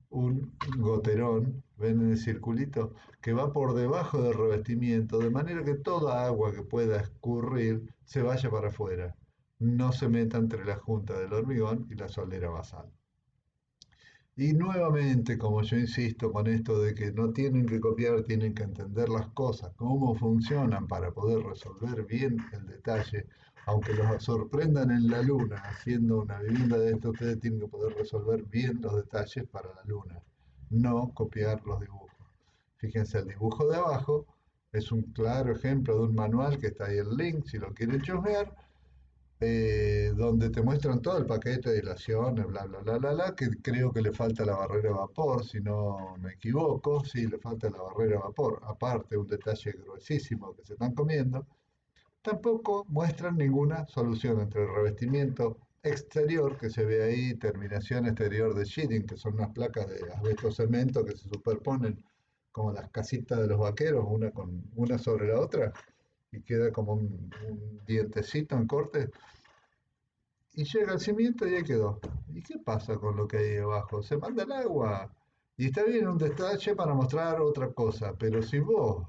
Speaker 1: un goterón, ven en el circulito, que va por debajo del revestimiento, de manera que toda agua que pueda escurrir se vaya para afuera, no se meta entre la junta del hormigón y la solera basal. Y nuevamente, como yo insisto con esto de que no tienen que copiar, tienen que entender las cosas, cómo funcionan para poder resolver bien el detalle, aunque los sorprendan en la luna haciendo una vivienda de esto, ustedes tienen que poder resolver bien los detalles para la luna, no copiar los dibujos. Fíjense, el dibujo de abajo es un claro ejemplo de un manual que está ahí el link, si lo quieren chusmear, donde te muestran todo el paquete de ilaciones, bla, bla, bla, bla, bla, que creo que le falta la barrera de vapor, si no me equivoco, sí, le falta la barrera de vapor, aparte un detalle gruesísimo que se están comiendo, tampoco muestran ninguna solución entre el revestimiento exterior que se ve ahí, terminación exterior de sheeting, que son unas placas de asbesto cemento que se superponen como las casitas de los vaqueros, una sobre la otra, y queda como un dientecito en corte, y llega el cimiento y ahí quedó. ¿Y qué pasa con lo que hay abajo? Se manda el agua. Y está bien un detalle para mostrar otra cosa, pero si vos,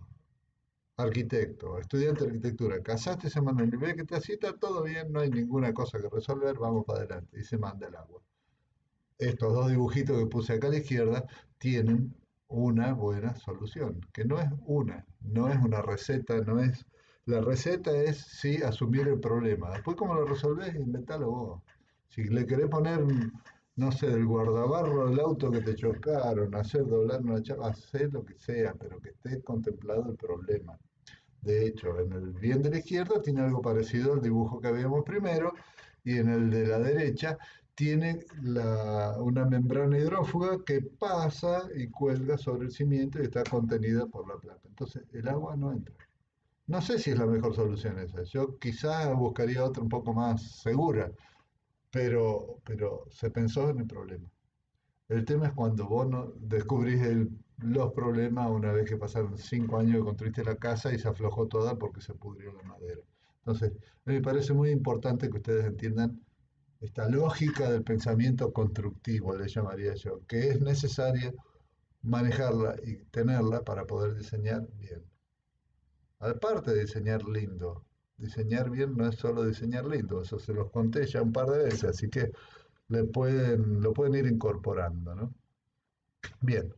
Speaker 1: arquitecto, estudiante de arquitectura, casaste ese manual y ves que así está todo bien, no hay ninguna cosa que resolver, vamos para adelante. Y se manda el agua. Estos dos dibujitos que puse acá a la izquierda tienen una buena solución, que no es una receta, no es... La receta es, sí, asumir el problema. Después, ¿cómo lo resolvés? Inventalo vos. Si le querés poner, no sé, el guardabarro del auto que te chocaron, hacer doblar una chapa, hacer lo que sea, pero que esté contemplado el problema. De hecho, en el bien de la izquierda tiene algo parecido al dibujo que habíamos primero, y en el de la derecha tiene una membrana hidrófuga que pasa y cuelga sobre el cimiento y está contenida por la plata. Entonces, el agua no entra. No sé si es la mejor solución esa. Yo quizás buscaría otra un poco más segura, pero se pensó en el problema. El tema es cuando vos no descubrís los problemas una vez que pasaron 5 años que construiste la casa y se aflojó toda porque se pudrió la madera. Entonces, me parece muy importante que ustedes entiendan esta lógica del pensamiento constructivo, le llamaría yo, que es necesaria manejarla y tenerla para poder diseñar bien. Aparte de diseñar bien no es solo diseñar lindo, eso se los conté ya un par de veces, así que lo pueden ir incorporando, ¿no? Bien,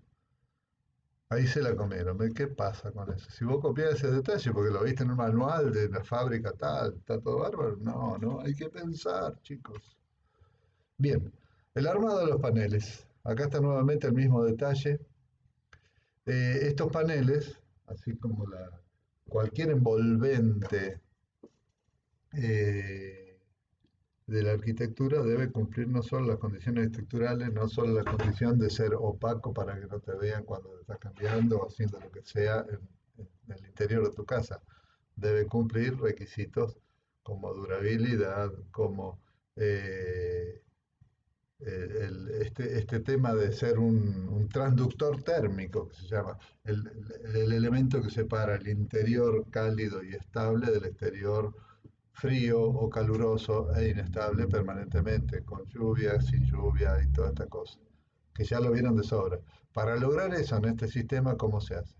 Speaker 1: ahí se la comieron. ¿Qué pasa con eso? Si vos copias ese detalle porque lo viste en un manual de la fábrica tal, está todo bárbaro. No, no, hay que pensar, chicos. Bien, el armado de los paneles. Acá está nuevamente el mismo detalle. Estos paneles, así como cualquier envolvente eh, de la arquitectura, debe cumplir no solo las condiciones estructurales, no solo la condición de ser opaco para que no te vean cuando te estás cambiando o haciendo lo que sea en el interior de tu casa. Debe cumplir requisitos como durabilidad, como eh, este tema de ser un transductor térmico, que se llama, el elemento que separa el interior cálido y estable del exterior frío o caluroso e inestable permanentemente, con lluvia, sin lluvia y toda esta cosa, que ya lo vieron de sobra. Para lograr eso en este sistema, ¿cómo se hace?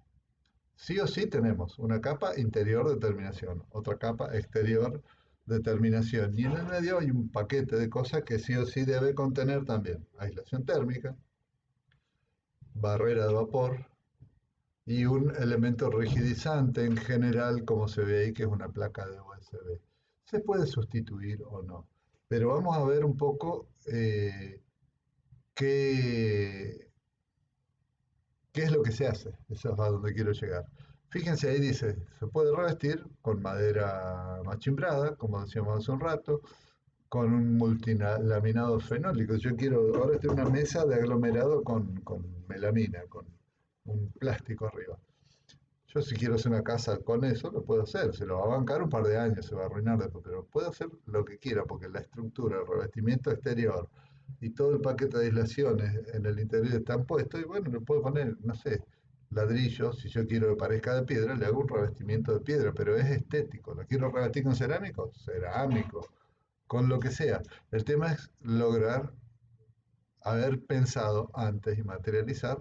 Speaker 1: Sí o sí tenemos una capa interior de terminación, otra capa exterior de terminación, y en el medio hay un paquete de cosas que sí o sí debe contener también aislación térmica, barrera de vapor y un elemento rigidizante en general, como se ve ahí, que es una placa de USB. Se puede sustituir o no, pero vamos a ver un poco qué, ¿qué es lo que se hace? Eso es a donde quiero llegar. Fíjense, ahí dice, se puede revestir con madera machimbrada, como decíamos hace un rato, con un multilaminado fenólico. Yo quiero, ahora tengo una mesa de aglomerado con melamina, con un plástico arriba. Yo si quiero hacer una casa con eso, lo puedo hacer. Se lo va a bancar un par de años, se va a arruinar después, pero puedo hacer lo que quiera, porque la estructura, el revestimiento exterior y todo el paquete de aislaciones en el interior están puestos, y bueno, le puedo poner, no sé, ladrillos, si yo quiero que parezca de piedra, le hago un revestimiento de piedra, pero es estético. ¿Lo quiero revestir con cerámico? Cerámico, con lo que sea. El tema es lograr haber pensado antes y materializar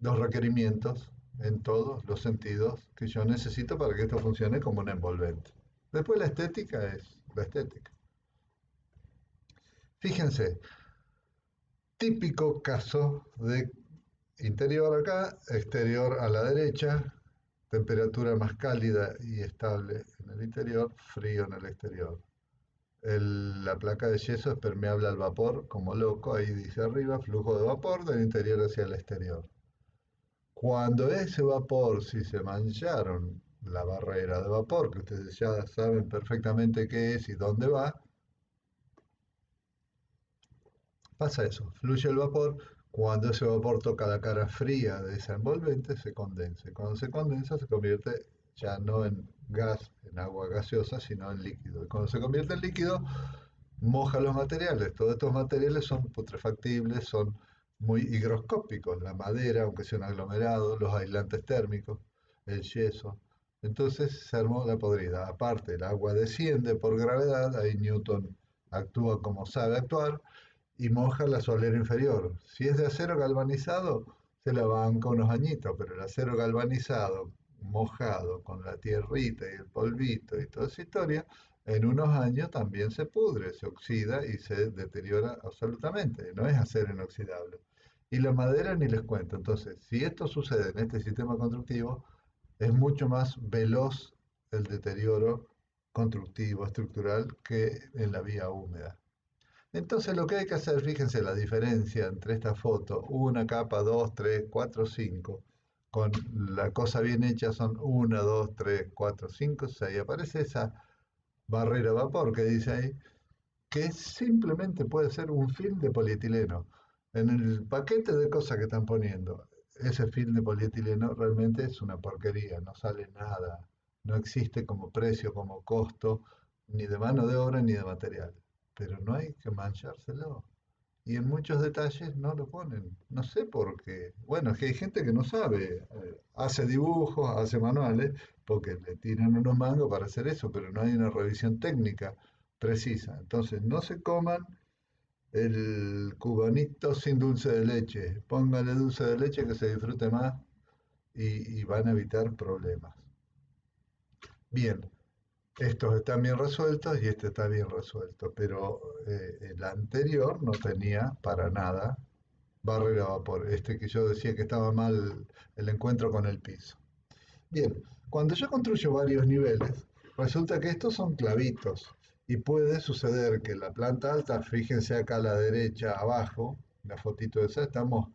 Speaker 1: los requerimientos en todos los sentidos que yo necesito para que esto funcione como un envolvente. Después la estética es la estética. Fíjense, típico caso de interior acá, exterior a la derecha, temperatura más cálida y estable en el interior, frío en el exterior. La placa de yeso es permeable al vapor, como loco, ahí dice arriba, flujo de vapor del interior hacia el exterior. Cuando ese vapor, si se mancharon la barrera de vapor, que ustedes ya saben perfectamente qué es y dónde va, pasa eso, fluye el vapor, cuando ese vapor toca la cara fría de esa envolvente, se condensa. Y cuando se condensa, se convierte ya no en gas, en agua gaseosa, sino en líquido. Y cuando se convierte en líquido, moja los materiales. Todos estos materiales son putrefactibles, son muy higroscópicos. La madera, aunque sea un aglomerado, los aislantes térmicos, el yeso. Entonces se armó la podrida. Aparte, el agua desciende por gravedad, ahí Newton actúa como sabe actuar y moja la solera inferior. Si es de acero galvanizado, se la banca unos añitos, pero el acero galvanizado, mojado con la tierrita y el polvito y toda esa historia, en unos años también se pudre, se oxida y se deteriora absolutamente. No es acero inoxidable. Y la madera ni les cuento. Entonces, si esto sucede en este sistema constructivo, es mucho más veloz el deterioro constructivo, estructural, que en la vía húmeda. Entonces lo que hay que hacer, fíjense la diferencia entre esta foto, una capa, dos, tres, cuatro, cinco, con la cosa bien hecha son una, dos, tres, cuatro, cinco, seis. Aparece esa barrera de vapor que dice ahí, que simplemente puede ser un film de polietileno. En el paquete de cosas que están poniendo, ese film de polietileno realmente es una porquería, no sale nada, no existe como precio, como costo, ni de mano de obra ni de material. Pero no hay que manchárselo. y en muchos detalles no lo ponen. No sé por qué. Bueno, es que hay gente que no sabe, hace dibujos, hace manuales, porque le tiran unos mangos para hacer eso, pero no hay una revisión técnica precisa. Entonces, no se coman el cubanito sin dulce de leche. Póngale dulce de leche que se disfrute más y van a evitar problemas. Bien, estos están bien resueltos y este está bien resuelto, pero el anterior no tenía para nada barrera a vapor, este que yo decía que estaba mal el encuentro con el piso. Bien, cuando yo construyo varios niveles, resulta que estos son clavitos y puede suceder que la planta alta, fíjense acá a la derecha abajo, la fotito esa, estamos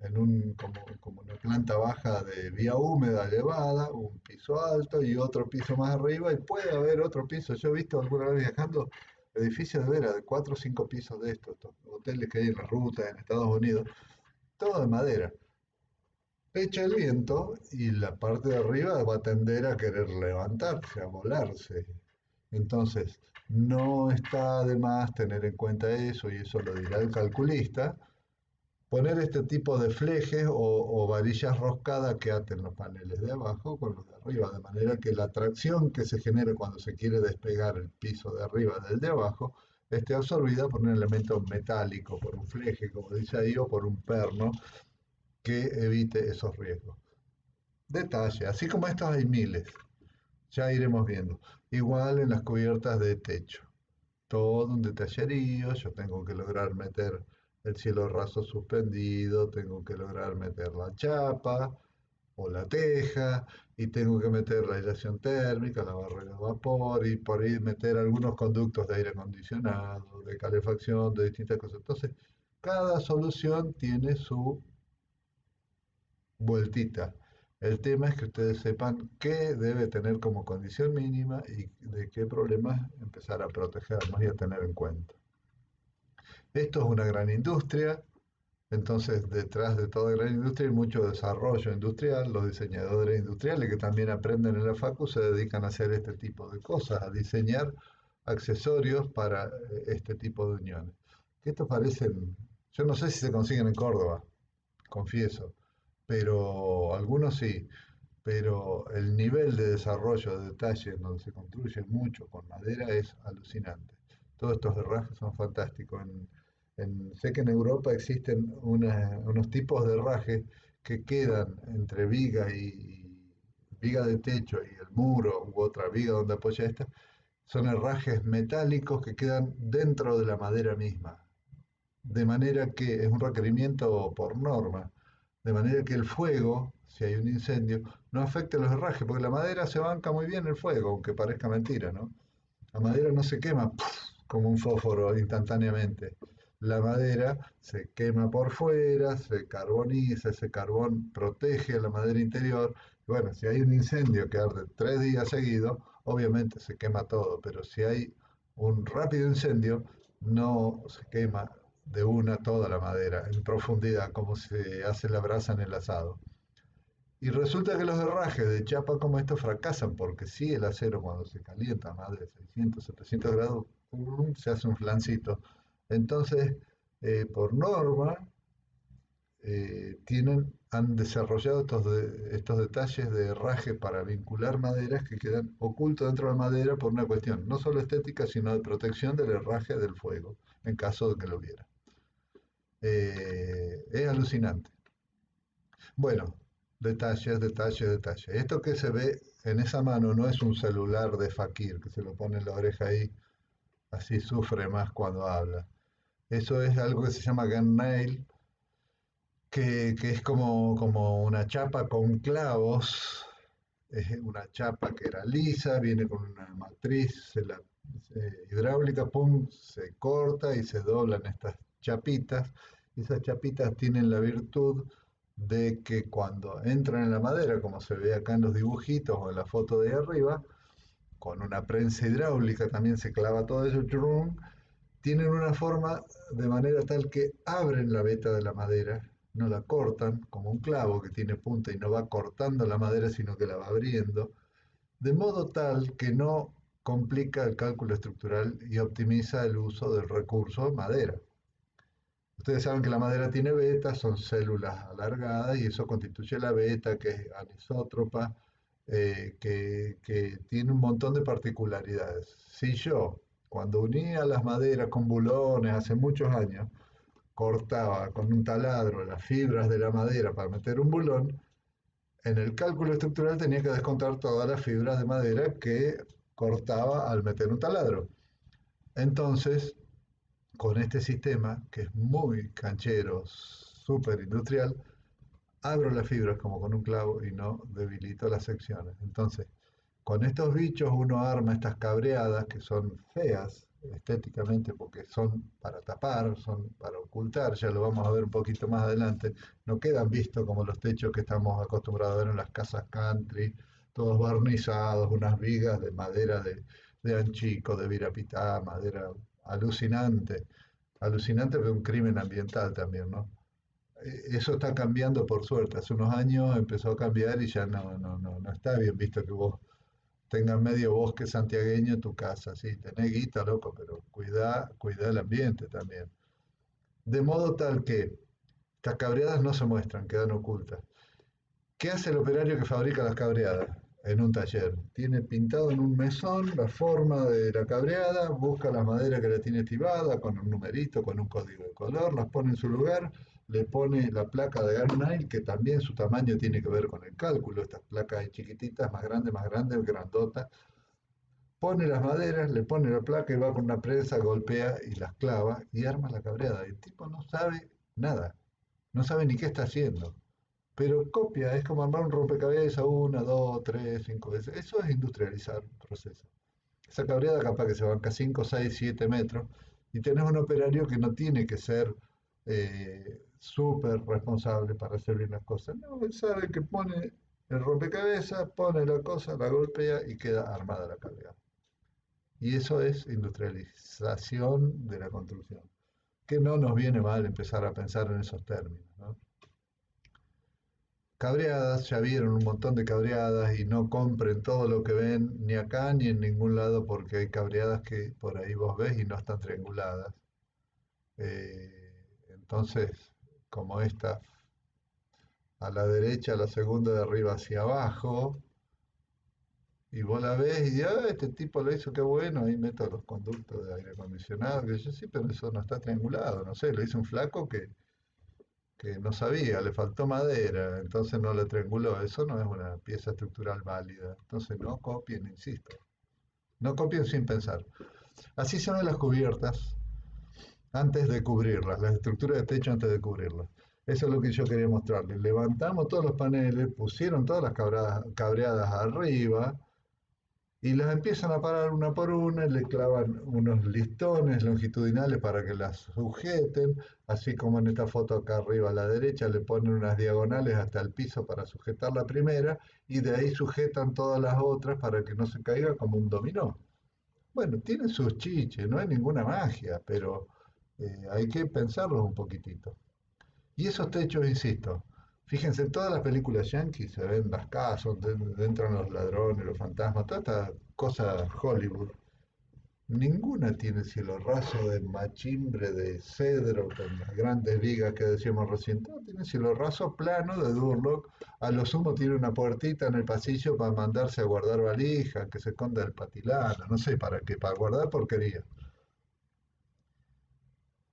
Speaker 1: en como una planta baja de vía húmeda elevada, un piso alto y otro piso más arriba y puede haber otro piso. Yo he visto alguna vez viajando edificios de veras de 4 o 5 pisos de estos hoteles que hay en la ruta en Estados Unidos, todo de madera. Echa el viento y la parte de arriba va a tender a querer levantarse, a volarse. Entonces, no está de más tener en cuenta eso, y eso lo dirá el calculista, poner este tipo de flejes o varillas roscadas que aten los paneles de abajo con los de arriba, de manera que la tracción que se genere cuando se quiere despegar el piso de arriba del de abajo esté absorbida por un elemento metálico, por un fleje, como dice ahí, o por un perno que evite esos riesgos. Detalle, así como estos hay miles, ya iremos viendo. Igual en las cubiertas de techo, todo un detallerío, yo tengo que lograr meter el cielo raso suspendido, tengo que lograr meter la chapa o la teja, y tengo que meter la aislación térmica, la barrera de vapor, y por ahí meter algunos conductos de aire acondicionado, de calefacción, de distintas cosas. Entonces, cada solución tiene su vueltita. El tema es que ustedes sepan qué debe tener como condición mínima y de qué problemas empezar a protegernos y a tener en cuenta. Esto es una gran industria, entonces detrás de toda gran industria hay mucho desarrollo industrial. Los diseñadores industriales que también aprenden en la facu se dedican a hacer este tipo de cosas, a diseñar accesorios para este tipo de uniones. Que estos parecen, yo no sé si se consiguen en Córdoba, confieso, pero algunos sí, pero el nivel de desarrollo de detalle en donde se construye mucho con madera es alucinante. Todos estos herrajes son fantásticos. Sé que en Europa existen unos tipos de herrajes que quedan entre viga de techo y el muro u otra viga donde apoya esta. Son herrajes metálicos que quedan dentro de la madera misma, de manera que es un requerimiento por norma, de manera que el fuego, si hay un incendio, no afecte los herrajes, porque la madera se banca muy bien el fuego, aunque parezca mentira, ¿no? La madera no se quema como un fósforo instantáneamente. La madera se quema por fuera, se carboniza, ese carbón protege a la madera interior. Bueno, si hay un incendio que arde 3 días seguidos, obviamente se quema todo, pero si hay un rápido incendio, no se quema de una toda la madera en profundidad, como se hace la brasa en el asado. Y resulta que los herrajes de chapa como estos fracasan, porque sí, el acero cuando se calienta a más de 600, 700 grados, se hace un flancito. Entonces, por norma, han desarrollado estos detalles de herraje para vincular maderas que quedan ocultos dentro de la madera por una cuestión no solo estética, sino de protección del herraje del fuego, en caso de que lo hubiera. Es alucinante. Bueno, detalles, detalles, detalles. Esto que se ve en esa mano no es un celular de fakir que se lo pone en la oreja ahí, así sufre más cuando habla. Eso es algo que se llama gun nail, que es como una chapa con clavos. Es una chapa que era lisa, viene con una matriz hidráulica, pum, se corta y se doblan estas chapitas. Y esas chapitas tienen la virtud de que cuando entran en la madera, como se ve acá en los dibujitos o en la foto de arriba, con una prensa hidráulica también se clava todo eso, churrum, tienen una forma de manera tal que abren la veta de la madera, no la cortan como un clavo que tiene punta y no va cortando la madera, sino que la va abriendo, de modo tal que no complica el cálculo estructural y optimiza el uso del recurso madera. Ustedes saben que la madera tiene vetas, son células alargadas y eso constituye la veta, que es anisótropa, que tiene un montón de particularidades. Si yo, cuando unía las maderas con bulones hace muchos años, cortaba con un taladro las fibras de la madera para meter un bulón, en el cálculo estructural tenía que descontar todas las fibras de madera que cortaba al meter un taladro. Entonces, con este sistema, que es muy canchero, súper industrial, abro las fibras como con un clavo y no debilito las secciones. Entonces, con estos bichos uno arma estas cabreadas que son feas estéticamente porque son para tapar, son para ocultar, ya lo vamos a ver un poquito más adelante, no quedan vistos como los techos que estamos acostumbrados a ver en las casas country, todos barnizados, unas vigas de madera de anchico, de virapitá, madera alucinante, alucinante pero un crimen ambiental también, ¿no? Eso está cambiando por suerte. Hace unos años empezó a cambiar y ya no está bien visto que vos tengas medio bosque santiagueño en tu casa. Sí, tenés guita, loco, pero cuida el ambiente también. De modo tal que estas cabreadas no se muestran, quedan ocultas. ¿Qué hace el operario que fabrica las cabreadas? En un taller. Tiene pintado en un mesón la forma de la cabreada, busca la madera que la tiene estibada con un numerito, con un código de color, las pone en su lugar, le pone la placa de Garnail, que también su tamaño tiene que ver con el cálculo. Estas placas hay chiquititas, más grandes, grandotas. Pone las maderas, le pone la placa y va con una prensa, golpea y las clava y arma la cabreada. Y el tipo no sabe nada, no sabe ni qué está haciendo. Pero copia, es como armar un rompecabezas una, dos, tres, cinco veces. Eso es industrializar un proceso. Esa cabreada capaz que se banca 5, 6, 7 metros y tenés un operario que no tiene que ser súper responsable para hacer bien las cosas. No, él sabe que pone el rompecabezas, pone la cosa, la golpea y queda armada la cabreada. Y eso es industrialización de la construcción. Que no nos viene mal empezar a pensar en esos términos, ¿no? Cabreadas, ya vieron un montón de cabreadas y no compren todo lo que ven ni acá ni en ningún lado porque hay cabreadas que por ahí vos ves y no están trianguladas. Entonces, como esta a la derecha, la segunda de arriba hacia abajo, y vos la ves y dices, ah, este tipo lo hizo, qué bueno, ahí meto los conductos de aire acondicionado, que yo sí, pero eso no está triangulado, no sé, lo hizo un flaco que no sabía, le faltó madera, entonces no lo trianguló. Eso no es una pieza estructural válida. Entonces no copien, insisto. No copien sin pensar. Así se ven las cubiertas antes de cubrirlas, las estructuras de techo antes de cubrirlas. Eso es lo que yo quería mostrarles. Levantamos todos los paneles, pusieron todas las cabreadas arriba, y las empiezan a parar una por una, le clavan unos listones longitudinales para que las sujeten, así como en esta foto acá arriba a la derecha le ponen unas diagonales hasta el piso para sujetar la primera y de ahí sujetan todas las otras para que no se caiga como un dominó. Bueno, tiene sus chiches, no hay ninguna magia, pero hay que pensarlo un poquitito. Y esos techos, insisto, fíjense, en todas las películas yankees se ven las casas, donde entran los ladrones, los fantasmas, toda esta cosa Hollywood. Ninguna tiene cielo raso de machimbre, de cedro, con las grandes vigas que decíamos recién. Todo tiene cielo raso plano de Durlock. A lo sumo tiene una puertita en el pasillo para mandarse a guardar valija, que se esconda el patilano, no sé para qué, para guardar porquería.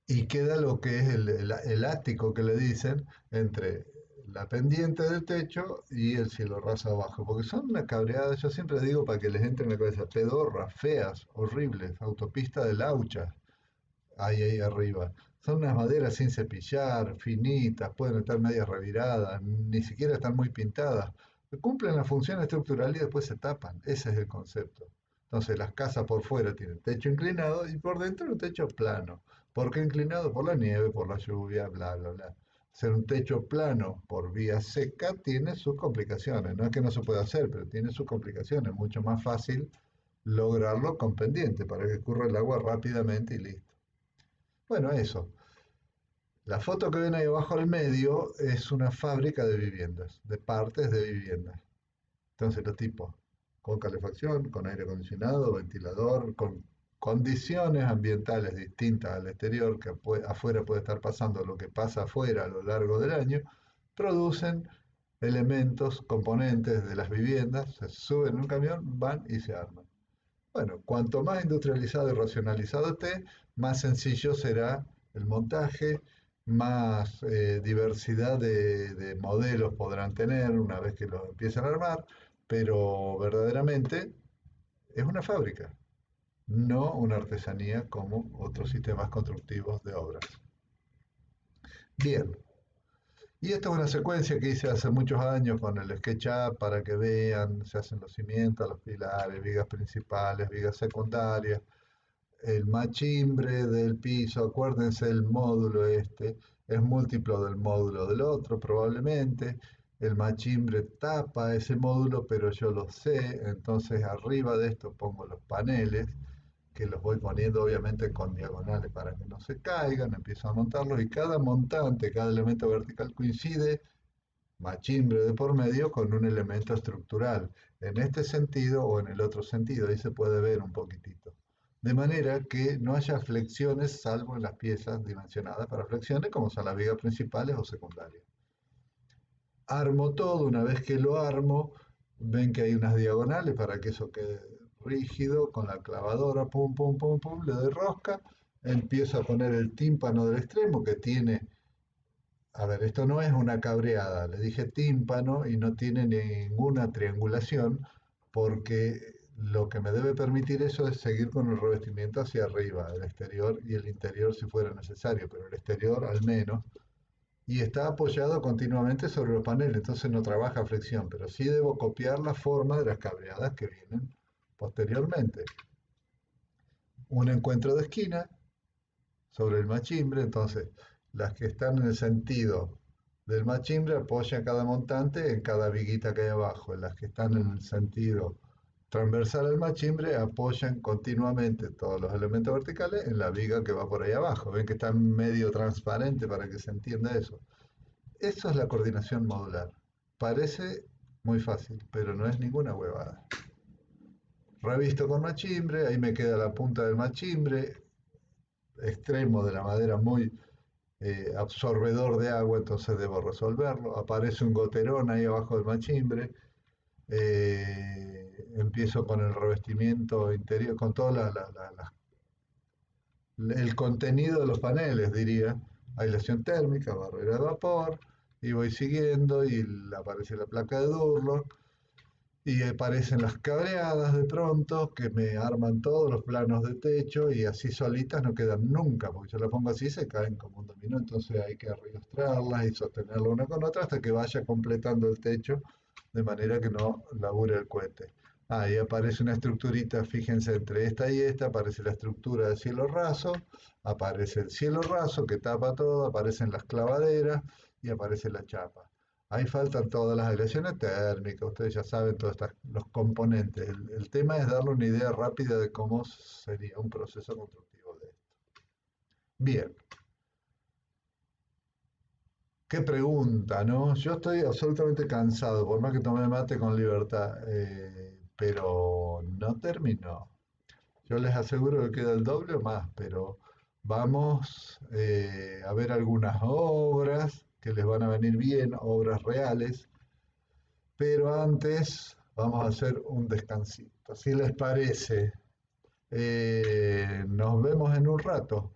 Speaker 1: Y queda lo que es el ático que le dicen entre la pendiente del techo y el cielo raso abajo, porque son una cabreada, yo siempre digo para que les entre en la cabeza, pedorras, feas, horribles, autopista de laucha, ahí arriba. Son unas maderas sin cepillar, finitas, pueden estar medias reviradas, ni siquiera están muy pintadas. Cumplen la función estructural y después se tapan, ese es el concepto. Entonces las casas por fuera tienen techo inclinado y por dentro un techo plano. ¿Por qué inclinado? Por la nieve, por la lluvia, bla, bla, bla. Ser un techo plano por vía seca tiene sus complicaciones. No es que no se pueda hacer, pero tiene sus complicaciones. Es mucho más fácil lograrlo con pendiente para que escurra el agua rápidamente y listo. Bueno, eso. La foto que ven ahí abajo al medio es una fábrica de viviendas, de partes de viviendas. Entonces los tipos con calefacción, con aire acondicionado, ventilador, con condiciones ambientales distintas al exterior, que afuera puede estar pasando lo que pasa afuera a lo largo del año, producen elementos, componentes de las viviendas, se suben en un camión, van y se arman. Bueno, cuanto más industrializado y racionalizado esté, más sencillo será el montaje, más diversidad de modelos podrán tener una vez que los empiezan a armar, pero verdaderamente es una fábrica, no una artesanía como otros sistemas constructivos de obras. Bien, y esta es una secuencia que hice hace muchos años con el SketchUp para que vean, se hacen los cimientos, los pilares, vigas principales, vigas secundarias, el machimbre del piso, acuérdense el módulo este, es múltiplo del módulo del otro probablemente, el machimbre tapa ese módulo, pero yo lo sé, entonces arriba de esto pongo los paneles, que los voy poniendo obviamente con diagonales para que no se caigan, empiezo a montarlos y cada montante, cada elemento vertical coincide, machimbre de por medio, con un elemento estructural, en este sentido o en el otro sentido, ahí se puede ver un poquitito. De manera que no haya flexiones salvo en las piezas dimensionadas para flexiones, como son las vigas principales o secundarias. Armo todo, una vez que lo armo, ven que hay unas diagonales para que eso quede rígido, con la clavadora, pum, pum, pum, pum, le doy rosca, empiezo a poner el tímpano del extremo que tiene, a ver, esto no es una cabreada, le dije tímpano y no tiene ninguna triangulación porque lo que me debe permitir eso es seguir con el revestimiento hacia arriba, el exterior y el interior si fuera necesario, pero el exterior al menos, y está apoyado continuamente sobre los paneles, entonces no trabaja flexión, pero sí debo copiar la forma de las cabreadas que vienen posteriormente. Un encuentro de esquina sobre el machimbre, entonces las que están en el sentido del machimbre apoyan cada montante en cada viguita que hay abajo, las que están en el sentido transversal al machimbre apoyan continuamente todos los elementos verticales en la viga que va por ahí abajo. Ven que está medio transparente para que se entienda eso. Eso es la coordinación modular. Parece muy fácil, pero no es ninguna huevada. Revisto con machimbre, ahí me queda la punta del machimbre, extremo de la madera muy absorbedor de agua, entonces debo resolverlo. Aparece un goterón ahí abajo del machimbre. Empiezo con el revestimiento interior, con todo el contenido de los paneles, diría. Aislación térmica, barrera de vapor, y voy siguiendo y aparece la placa de Durlock y aparecen las cabreadas de pronto que me arman todos los planos de techo y así solitas no quedan nunca, porque yo las pongo así y se caen como un dominó, entonces hay que arrastrarlas y sostenerla una con otra hasta que vaya completando el techo de manera que no labure el cohete. Ahí aparece una estructurita, fíjense, entre esta y esta aparece la estructura del cielo raso, aparece el cielo raso que tapa todo, aparecen las clavaderas y aparece la chapa. Ahí faltan todas las aislaciones térmicas, ustedes ya saben todos los componentes. El tema es darle una idea rápida de cómo sería un proceso constructivo de esto. Bien, qué pregunta, ¿no? Yo estoy absolutamente cansado, por más que tomé mate con libertad, pero no terminó. Yo les aseguro que queda el doble o más, pero vamos a ver algunas obras que les van a venir bien, obras reales. Pero antes vamos a hacer un descansito. Si les parece, nos vemos en un rato.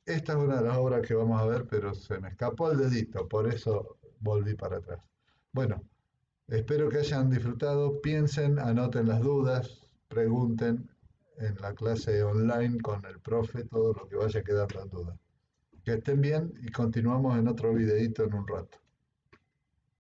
Speaker 1: Esta es una de las obras que vamos a ver, pero se me escapó el dedito, por eso volví para atrás. Bueno, espero que hayan disfrutado. Piensen, anoten las dudas, pregunten en la clase online con el profe todo lo que vaya quedando en duda. Que estén bien y continuamos en otro videito en un rato.